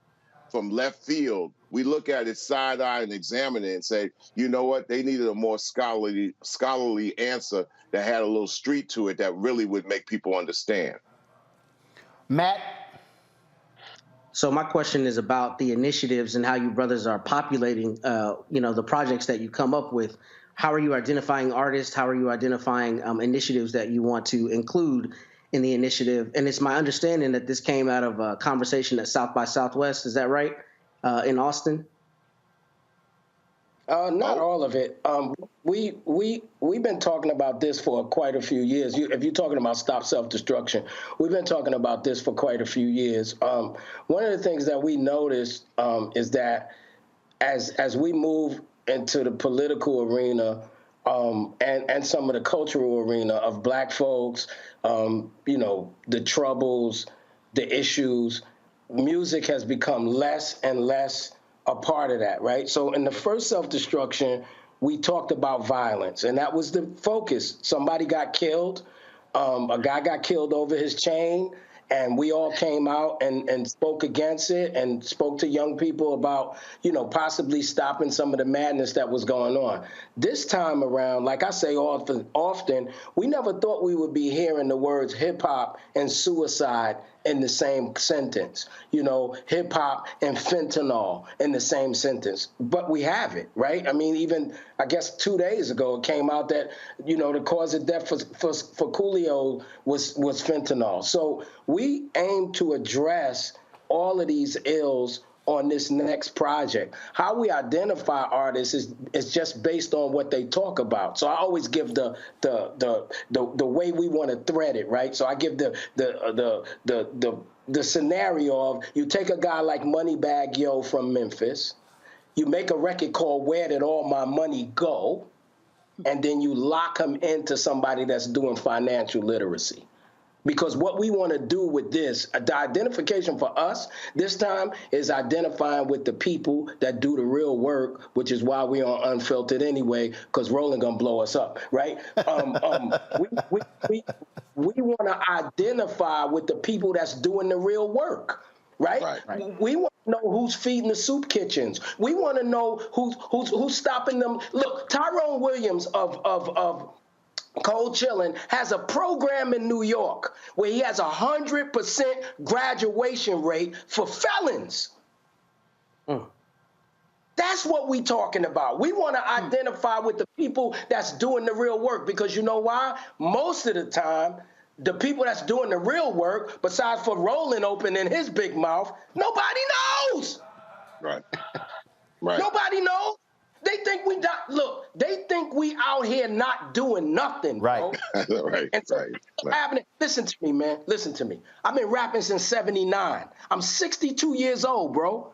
from left field, we look at it side eye and examine it and say, you know what? They needed a more scholarly answer that had a little street to it that really would make people understand. Matt? So my question is about the initiatives and how you brothers are populating, the projects that you come up with. How are you identifying artists? How are you identifying initiatives that you want to include in the initiative? And it's my understanding that this came out of a conversation at South by Southwest. Is that right? In Austin? Not all of it. We've been talking about this for quite a few years. If you're talking about stop self-destruction, we've been talking about this for quite a few years. One of the things that we noticed is that as we move into the political arena and some of the cultural arena of Black folks, the troubles, the issues, music has become less and less a part of that, right? So in the first self-destruction, we talked about violence, and that was the focus. Somebody got killed. A guy got killed over his chain, and we all came out and spoke against it and spoke to young people about, possibly stopping some of the madness that was going on. This time around, like I say often, we never thought we would be hearing the words hip-hop and suicide in the same sentence, hip-hop and fentanyl in the same sentence. But we have it, right? I mean, even, I guess 2 days ago, it came out that, the cause of death for Coolio was fentanyl. So we aim to address all of these ills on this next project. How we identify artists is just based on what they talk about. So I always give the way we want to thread it, right? So I give the scenario of you take a guy like Moneybagg Yo from Memphis, you make a record called Where Did All My Money Go? And then you lock him into somebody that's doing financial literacy. Because what we want to do with this, the identification for us this time is identifying with the people that do the real work, which is why we are unfiltered anyway, because Roland gonna blow us up, right? We want to identify with the people that's doing the real work, right? We want to know who's feeding the soup kitchens. We want to know who's stopping them. Look, Tyrone Williams of Cold Chillin' has a program in New York where he has 100% graduation rate for felons. That's what we talking about. We want to identify with the people that's doing the real work, because you know why? Most of the time, the people that's doing the real work, besides for Roland opening his big mouth, nobody knows. Right. Nobody knows. They think we they think we out here not doing nothing, bro. Right. And so what's happening. Listen to me, man. Listen to me. I've been rapping since '79. I'm 62 years old, bro.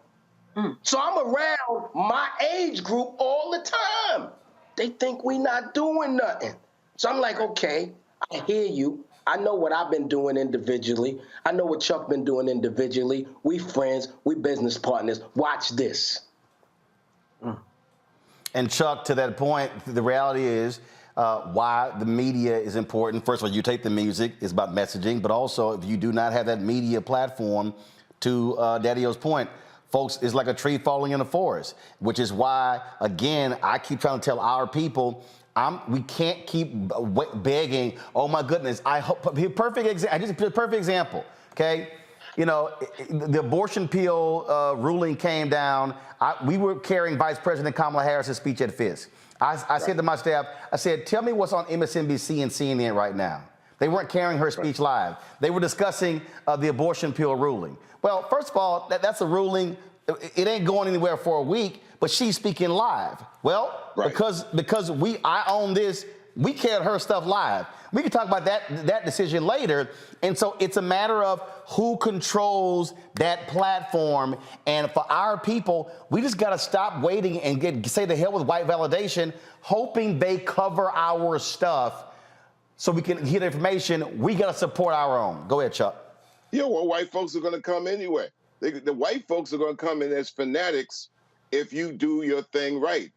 So I'm around my age group all the time. They think we not doing nothing. So I'm like, okay, I hear you. I know what I've been doing individually. I know what Chuck been doing individually. We friends, we business partners. Watch this. And Chuck, to that point, the reality is why the media is important. First of all, you take the music, it's about messaging, but also if you do not have that media platform, to Daddy-O's point, folks, it's like a tree falling in the forest, which is why, again, I keep trying to tell our people, we can't keep begging, oh my goodness, I hope, perfect example, okay? You know, the abortion pill ruling came down. We were carrying Vice President Kamala Harris' speech at Fisk. I said to my staff, I said, tell me what's on MSNBC and CNN right now. They weren't carrying her speech live. They were discussing the abortion pill ruling. Well, first of all, that's a ruling. It ain't going anywhere for a week, but she's speaking live. Well, because I own this, we carried her stuff live. We can talk about that decision later. And so it's a matter of who controls that platform. And for our people, we just got to stop waiting and say the hell with white validation, hoping they cover our stuff so we can get information. We got to support our own. Go ahead, Chuck. Yeah, well, white folks are going to come anyway. The white folks are going to come in as fanatics if you do your thing right.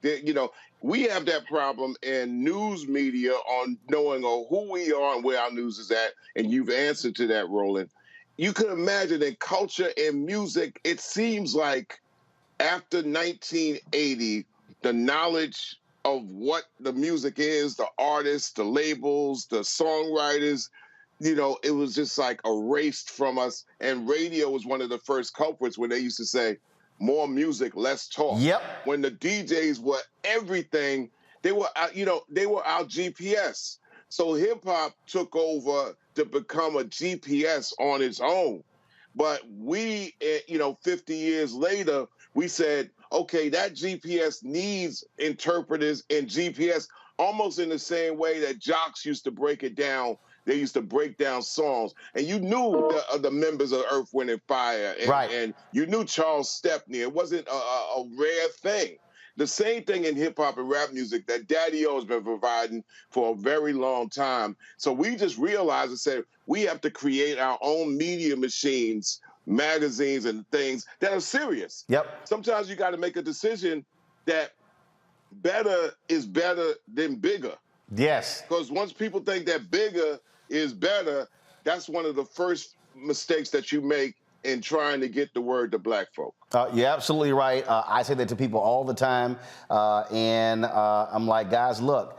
We have that problem in news media on knowing who we are and where our news is at, and you've answered to that, Roland. You can imagine in culture and music, it seems like after 1980, the knowledge of what the music is, the artists, the labels, the songwriters, it was just like erased from us. And radio was one of the first culprits when they used to say, more music, less talk. Yep. When the DJs were everything, they were our GPS. So hip hop took over to become a GPS on its own. But we, 50 years later, we said, okay, that GPS needs interpreters and GPS, almost in the same way that jocks used to break it down. They used to break down songs, and you knew the members of Earth, Wind, and Fire, and you knew Charles Stepney. It wasn't a rare thing. The same thing in hip-hop and rap music that Daddy-O has been providing for a very long time. So we just realized and said, we have to create our own media machines, magazines, and things that are serious. Yep. Sometimes you got to make a decision that better is better than bigger. Yes. Because once people think that bigger is better, that's one of the first mistakes that you make in trying to get the word to black folk. You're absolutely right. I say that to people all the time. And I'm like, guys, look,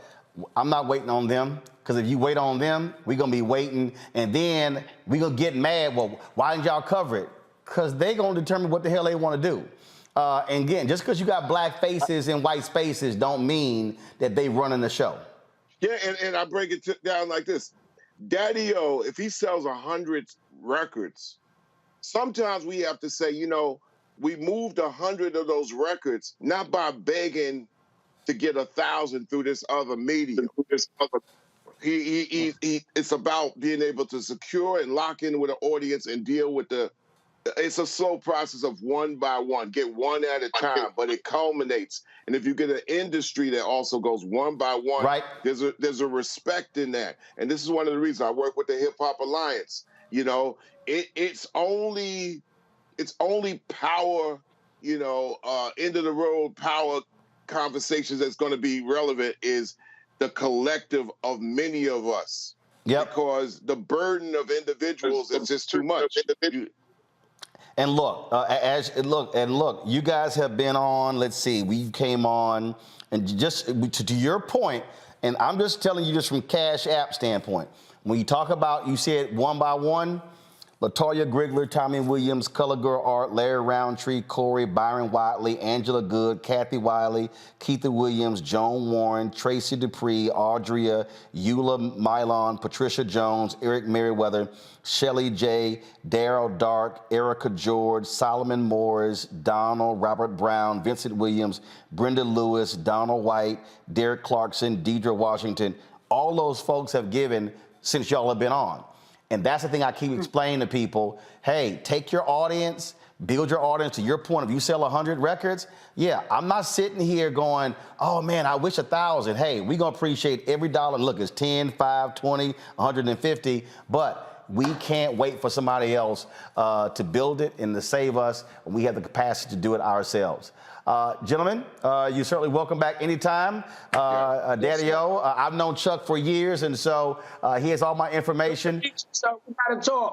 I'm not waiting on them. Because if you wait on them, we're going to be waiting. And then we're going to get mad. Well, why didn't y'all cover it? Because they're going to determine what the hell they want to do. And again, just because you got black faces and white spaces don't mean that they running the show. Yeah, and I break it down like this. Daddy-O, if he sells 100 records, sometimes we have to say, We moved 100 of those records, not by begging to get 1,000 through this other medium. It's about being able to secure and lock in with an audience and deal with it's a slow process of one by one, get one at a time, but it culminates. And if you get an industry that also goes one by one, right, there's a respect in that. And this is one of the reasons I work with the Hip Hop Alliance. You know, it's only power, end of the road power conversations that's going to be relevant is the collective of many of us. Yep. Because the burden of individuals is just too much. And look, look, you guys have been on, let's see, we came on, and just to your point, and I'm just telling you just from Cash App standpoint, when you talk about, you said one by one, LaToya Grigler, Tommy Williams, Color Girl Art, Larry Roundtree, Corey, Byron Watley, Angela Good, Kathy Wiley, Keitha Williams, Joan Warren, Tracy Dupree, Audria, Eula Mylon, Patricia Jones, Eric Merriweather, Shelly J, Daryl Dark, Erica George, Solomon Morris, Donald, Robert Brown, Vincent Williams, Brenda Lewis, Donald White, Derek Clarkson, Deidre Washington. All those folks have given since y'all have been on. And that's the thing I keep explaining to people. Hey, take your audience, build your audience. To your point, if you sell 100 records, yeah, I'm not sitting here going, oh man, I wish 1,000. Hey, we're gonna appreciate every dollar. Look, it's 10, 5, 20, 150, but we can't wait for somebody else to build it and to save us. We have the capacity to do it ourselves. Gentlemen, you're certainly welcome back anytime. Daddy-O, I've known Chuck for years, and so he has all my information. So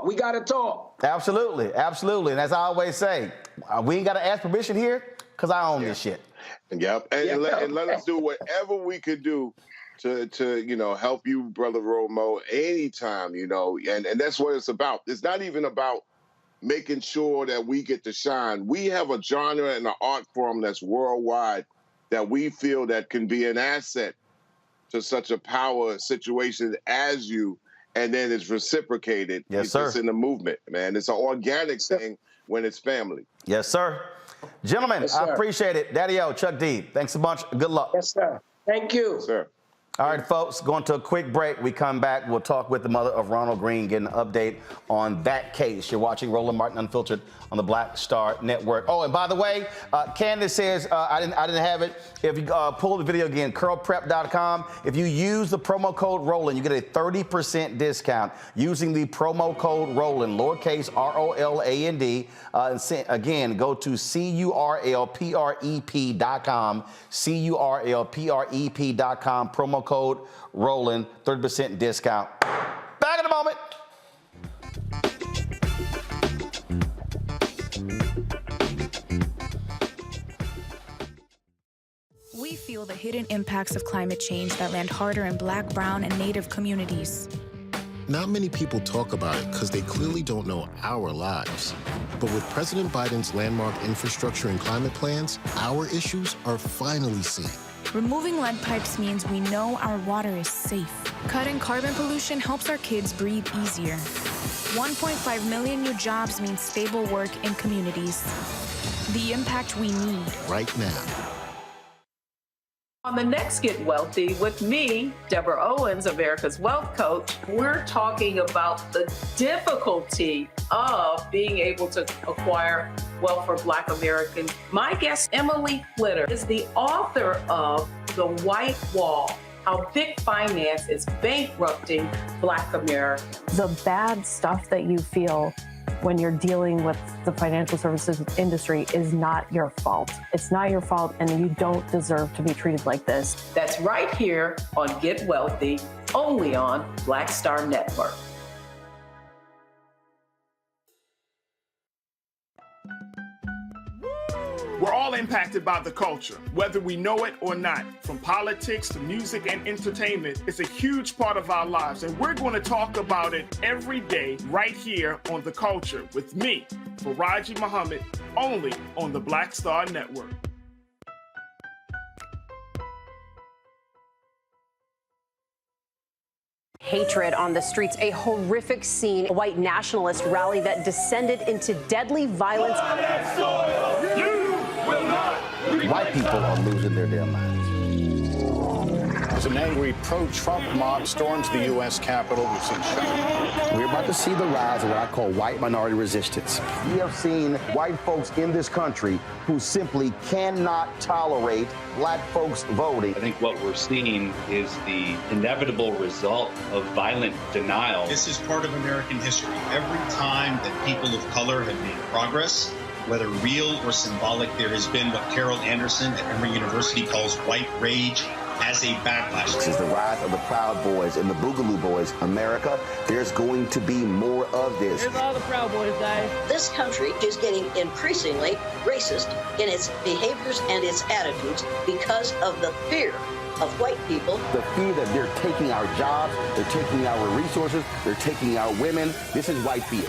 we gotta talk. Absolutely, absolutely. And as I always say, we ain't gotta ask permission here, because I own this shit. Yep, and let us do whatever we could do to help you, Brother Romo, anytime, and that's what it's about. It's not even about making sure that we get to shine. We have a genre and an art form that's worldwide that we feel that can be an asset to such a power situation as you, and then it's reciprocated. Yes, sir. It's in the movement, man. It's an organic thing when it's family. Yes, sir. Gentlemen, Yes, sir. I appreciate it. Daddy-O, Chuck D, thanks a bunch. Good luck. Yes, sir. Thank you. Yes, sir. All right, folks, going to a quick break. We come back, we'll talk with the mother of Ronald Green, get an update on that case. You're watching Roland Martin Unfiltered on the Black Star Network. Oh, and by the way, Candace says, I didn't have it. If you pull the video again, curlprep.com. If you use the promo code Roland, you get a 30% discount using the promo code Roland, lowercase ROLAND. Again, go to curlprep.com, curlprep.com, promo code Roland, 30% discount. Back in a moment. We feel the hidden impacts of climate change that land harder in Black, brown, and Native communities. Not many people talk about it because they clearly don't know our lives. But with President Biden's landmark infrastructure and climate plans, our issues are finally seen. Removing lead pipes means we know our water is safe. Cutting carbon pollution helps our kids breathe easier. 1.5 million new jobs means stable work in communities. The impact we need. Right now. On the next Get Wealthy with me, Deborah Owens, America's Wealth Coach, we're talking about the difficulty of being able to acquire wealth for Black Americans. My guest, Emily Flitter, is the author of The White Wall, How Big Finance is Bankrupting Black Americans. The bad stuff that you feel when you're dealing with the financial services industry is not your fault. It's not your fault, and you don't deserve to be treated like this. That's right here on Get Wealthy, only on Black Star Network. We're all impacted by the culture, whether we know it or not. From politics to music and entertainment, it's a huge part of our lives, and we're going to talk about it every day right here on The Culture with me, Faraji Muhammad, only on the Black Star Network. hatred on the streets, a horrific scene, a white nationalist rally that descended into deadly violence. White people are losing their damn minds. As an angry pro-Trump mob storms the U.S. Capitol, we've seen shooting. We're about to see the rise of what I call white minority resistance. We have seen white folks in this country who simply cannot tolerate black folks voting. I think what we're seeing is the inevitable result of violent denial. This is part of American history. Every time that people of color have made progress, whether real or symbolic, there has been what Carol Anderson at Emory University calls white rage as a backlash. This is the rise of the Proud Boys and the Boogaloo Boys. America, there's going to be more of this. Here's all the Proud Boys, guys. This country is getting increasingly racist in its behaviors and its attitudes because of the fear of white people. The fear that they're taking our jobs, they're taking our resources, they're taking our women. This is white fear.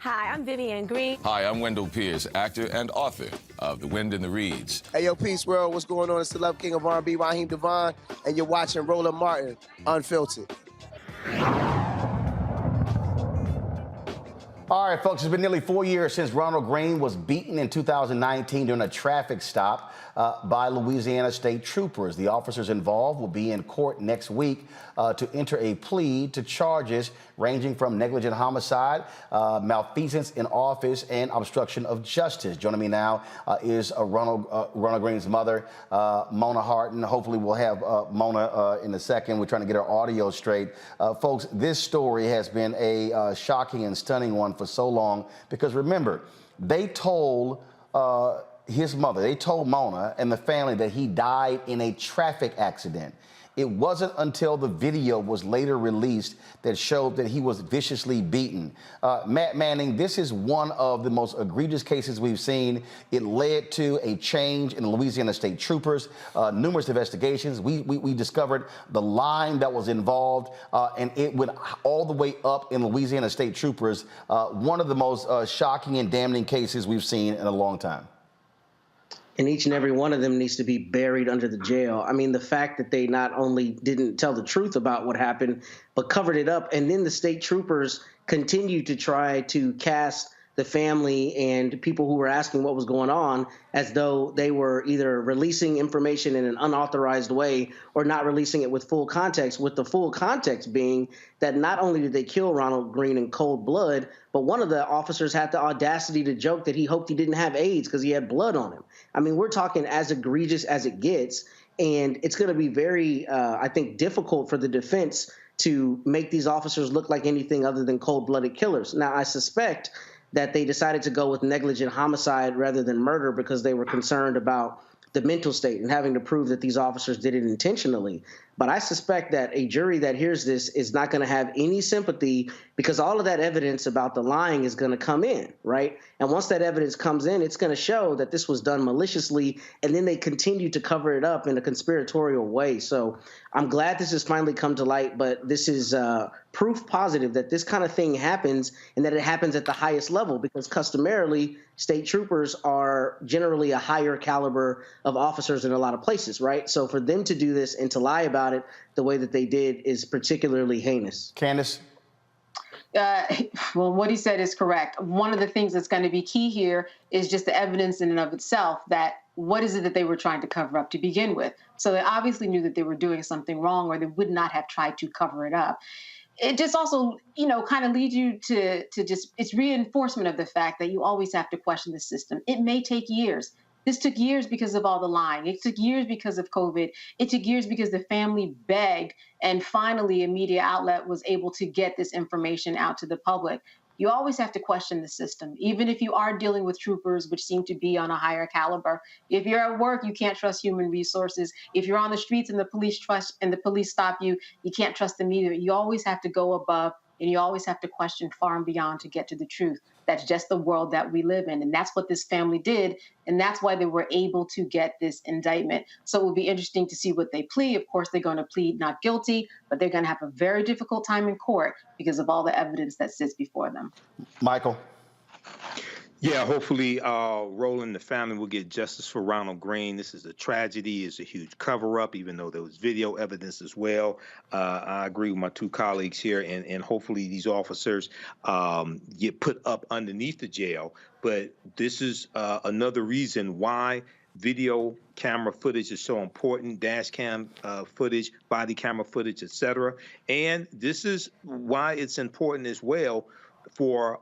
Hi, I'm Vivian Green. Hi, I'm Wendell Pierce, actor and author of The Wind in the Reeds. Hey, yo, Peace World, what's going on? It's the Love King of R&B, Raheem Devon, and you're watching Roland Martin, Unfiltered. All right, folks, it's been nearly 4 years since Ronald Green was beaten in 2019 during a traffic stop by Louisiana state troopers. The officers involved will be in court next week to enter a plea to charges ranging from negligent homicide, malfeasance in office, and obstruction of justice. Joining me now is Ronald Green's mother, Mona Harton. Hopefully we'll have Mona in a second. We're trying to get her audio straight. Folks, this story has been a shocking and stunning one for so long because remember, they told his mother, they told Mona and the family that he died in a traffic accident. It wasn't until the video was later released that showed that he was viciously beaten. Matt Manning, this is one of the most egregious cases we've seen. It led to a change in the Louisiana State Troopers, numerous investigations. We discovered the line that was involved, and it went all the way up in Louisiana State Troopers. One of the most shocking and damning cases we've seen in a long time. And each and every one of them needs to be buried under the jail. I mean, the fact that they not only didn't tell the truth about what happened, but covered it up. And then the state troopers continued to try to cast the family and people who were asking what was going on as though they were either releasing information in an unauthorized way or not releasing it with full context, with the full context being that not only did they kill Ronald Green in cold blood, but one of the officers had the audacity to joke that he hoped he didn't have AIDS because he had blood on him. I mean, we're talking as egregious as it gets, and it's going to be very, I think, difficult for the defense to make these officers look like anything other than cold-blooded killers. Now, I suspect that they decided to go with negligent homicide rather than murder because they were concerned about the mental state and having to prove that these officers did it intentionally. But I suspect that a jury that hears this is not going to have any sympathy because all of that evidence about the lying is going to come in, right? And once that evidence comes in, it's going to show that this was done maliciously, and then they continue to cover it up in a conspiratorial way. So I'm glad this has finally come to light, but this is proof positive that this kind of thing happens and that it happens at the highest level because customarily state troopers are generally a higher caliber of officers in a lot of places, right? So for them to do this and to lie about it the way that they did is particularly heinous. Candace? Well, what he said is correct. One of the things that's going to be key here is just the evidence in and of itself that what is it that they were trying to cover up to begin with? So they obviously knew that they were doing something wrong or they would not have tried to cover it up. It just also, kind of leads you to just, it's reinforcement of the fact that you always have to question the system. It may take years. This took years because of all the lying. It took years because of COVID. It took years because the family begged, and finally a media outlet was able to get this information out to the public. You always have to question the system, even if you are dealing with troopers, which seem to be on a higher caliber. If you're at work, you can't trust human resources. If you're on the streets and the police stop you, you can't trust them either. You always have to go above And you always have to question far and beyond to get to the truth. That's just the world that we live in. And that's what this family did. And that's why they were able to get this indictment. So it will be interesting to see what they plead. Of course, they're going to plead not guilty, but they're going to have a very difficult time in court because of all the evidence that sits before them. Michael? Yeah, hopefully, Roland, the family will get justice for Ronald Green. This is a tragedy. It's a huge cover-up, even though there was video evidence as well. I agree with my two colleagues here, and hopefully these officers get put up underneath the jail. But this is another reason why video camera footage is so important, dash cam footage, body camera footage, etc. And this is why it's important as well for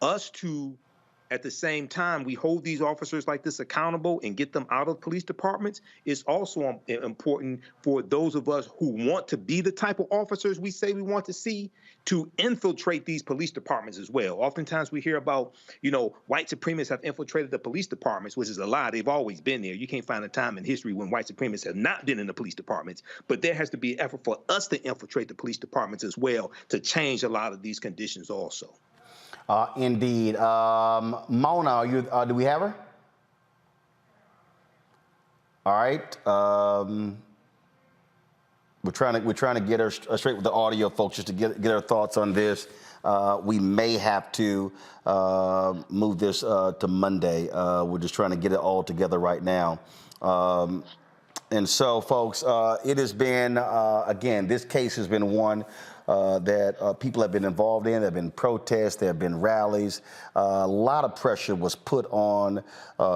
us to, at the same time, we hold these officers like this accountable and get them out of police departments. It's also important for those of us who want to be the type of officers we say we want to see to infiltrate these police departments as well. Oftentimes we hear about, white supremacists have infiltrated the police departments, which is a lie. They've always been there. You can't find a time in history when white supremacists have not been in the police departments. But there has to be an effort for us to infiltrate the police departments as well to change a lot of these conditions also. Indeed. Mona, do we have her? All right. We're trying to get her straight with the audio, folks, just to get her thoughts on this. We may have to move this to Monday. We're just trying to get it all together right now. And so, folks, it has been, again, this case has been one that people have been involved in. There have been protests, there have been rallies. A lot of pressure was put on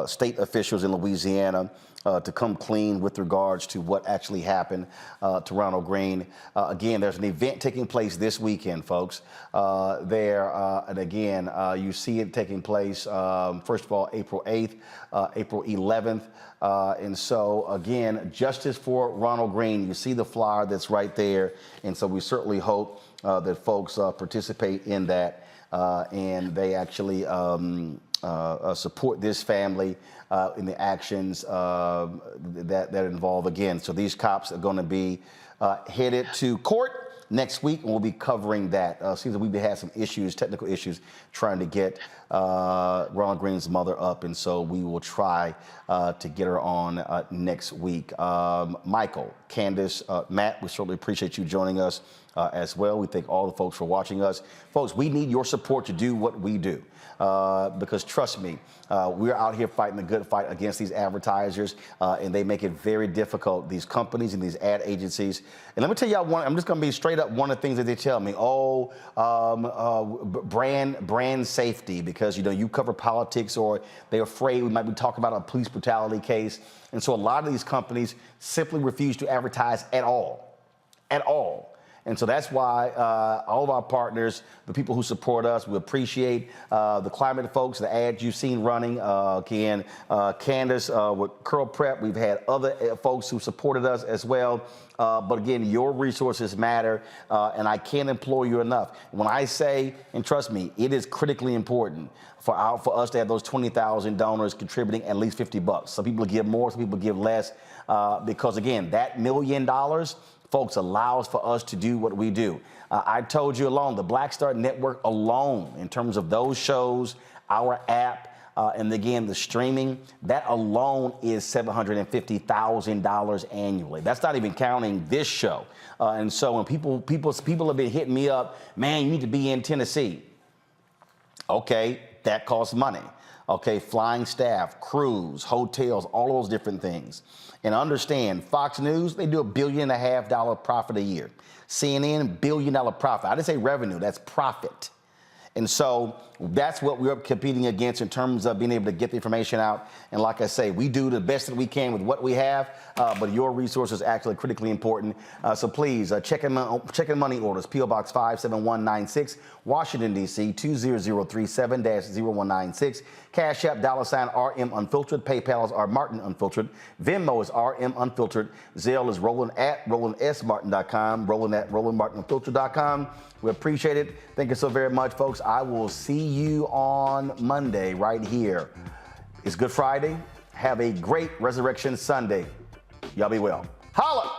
state officials in Louisiana to come clean with regards to what actually happened to Ronald Green. Again, there's an event taking place this weekend, folks. And again, you see it taking place, first of all, April 8th, April 11th. And so, again, justice for Ronald Green. You see the flyer that's right there. And so we certainly hope that folks participate in that and they actually support this family in the actions that involve, again. So these cops are going to be headed to court next week, and we'll be covering that. Seems like we've had some issues, technical issues, trying to get Ronald Green's mother up, and so we will try to get her on next week. Michael, Candace, Matt, we certainly appreciate you joining us as well. We thank all the folks for watching us. Folks, we need your support to do what we do. Because trust me, we're out here fighting the good fight against these advertisers, and they make it very difficult, these companies and these ad agencies. And let me tell y'all I'm just going to be straight up, one of the things that they tell me, brand safety, because, you cover politics, or they're afraid we might be talking about a police brutality case. And so a lot of these companies simply refuse to advertise at all. And so that's why all of our partners, the people who support us, we appreciate the climate folks, the ads you've seen running. Again, Candace with Curl Prep, we've had other folks who supported us as well. But again, your resources matter, and I can't implore you enough. When I say, and trust me, it is critically important for us to have those 20,000 donors contributing at least $50. Some people give more, some people give less, because again, that $1 million, folks, allows for us to do what we do. I told you alone, the Black Star Network alone, in terms of those shows, our app, and again, the streaming, that alone is $750,000 annually. That's not even counting this show. And so when people have been hitting me up, man, you need to be in Tennessee. Okay, that costs money. Okay, flying staff, crews, hotels, all those different things. And understand, Fox News, they do $1.5 billion profit a year. CNN, $1 billion profit. I didn't say revenue, that's profit. And so that's what we're competing against in terms of being able to get the information out. And like I say, we do the best that we can with what we have, but your resources are actually critically important. So please, check in money orders, P.O. Box 57196, Washington, D.C., 20037-0196. Cash App, $RM Unfiltered. PayPal is R Martin Unfiltered. Venmo is RM Unfiltered. Zelle is Roland at RolandSMartin.com. Roland at RolandMartinUnfiltered.com. We appreciate it. Thank you so very much, folks. I will see you on Monday right here. It's Good Friday. Have a great Resurrection Sunday. Y'all be well. Holla!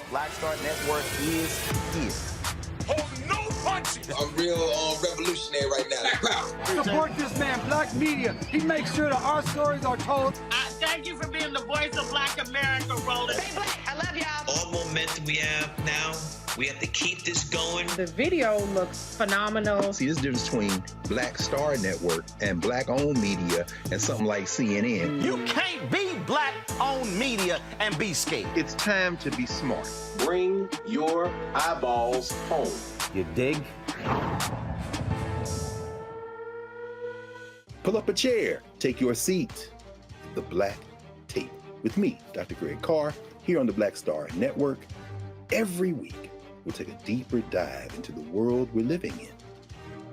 Black Star Network is here. I'm real revolutionary right now. Support this man, Black Media. He makes sure that our stories are told. Thank you for being the voice of Black America, Roland. Stay black. I love y'all. All momentum we have now, we have to keep this going. The video looks phenomenal. See, there's a difference between Black Star Network and Black-owned media and something like CNN. You can't be Black-owned media and be scared. It's time to be smart. Bring your eyeballs home. You dig? Pull up a chair. Take your seat. The Black Tape with me, Dr. Greg Carr, here on the Black Star Network. Every week, we'll take a deeper dive into the world we're living in.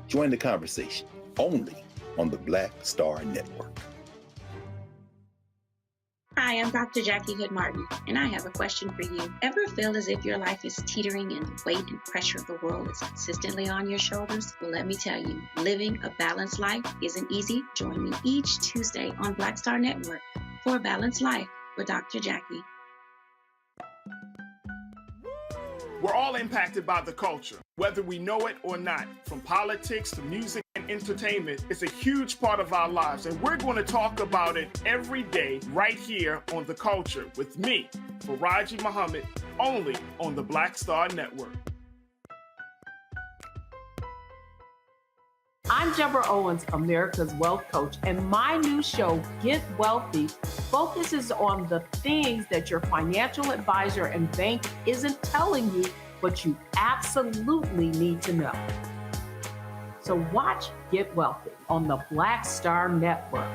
Join the conversation only on the Black Star Network. Hi, I'm Dr. Jackie Hood Martin, and I have a question for you. Ever feel as if your life is teetering and the weight and pressure of the world is consistently on your shoulders? Well, let me tell you, living a balanced life isn't easy. Join me each Tuesday on Black Star Network for A Balanced Life with Dr. Jackie. We're all impacted by the culture, whether we know it or not. From politics to music and entertainment, it's a huge part of our lives, and we're going to talk about it every day right here on The Culture with me, Faraji Muhammad, only on the Black Star Network. I'm Deborah Owens, America's Wealth Coach, and my new show, Get Wealthy, focuses on the things that your financial advisor and bank isn't telling you, but you absolutely need to know. So watch Get Wealthy on the Black Star Network.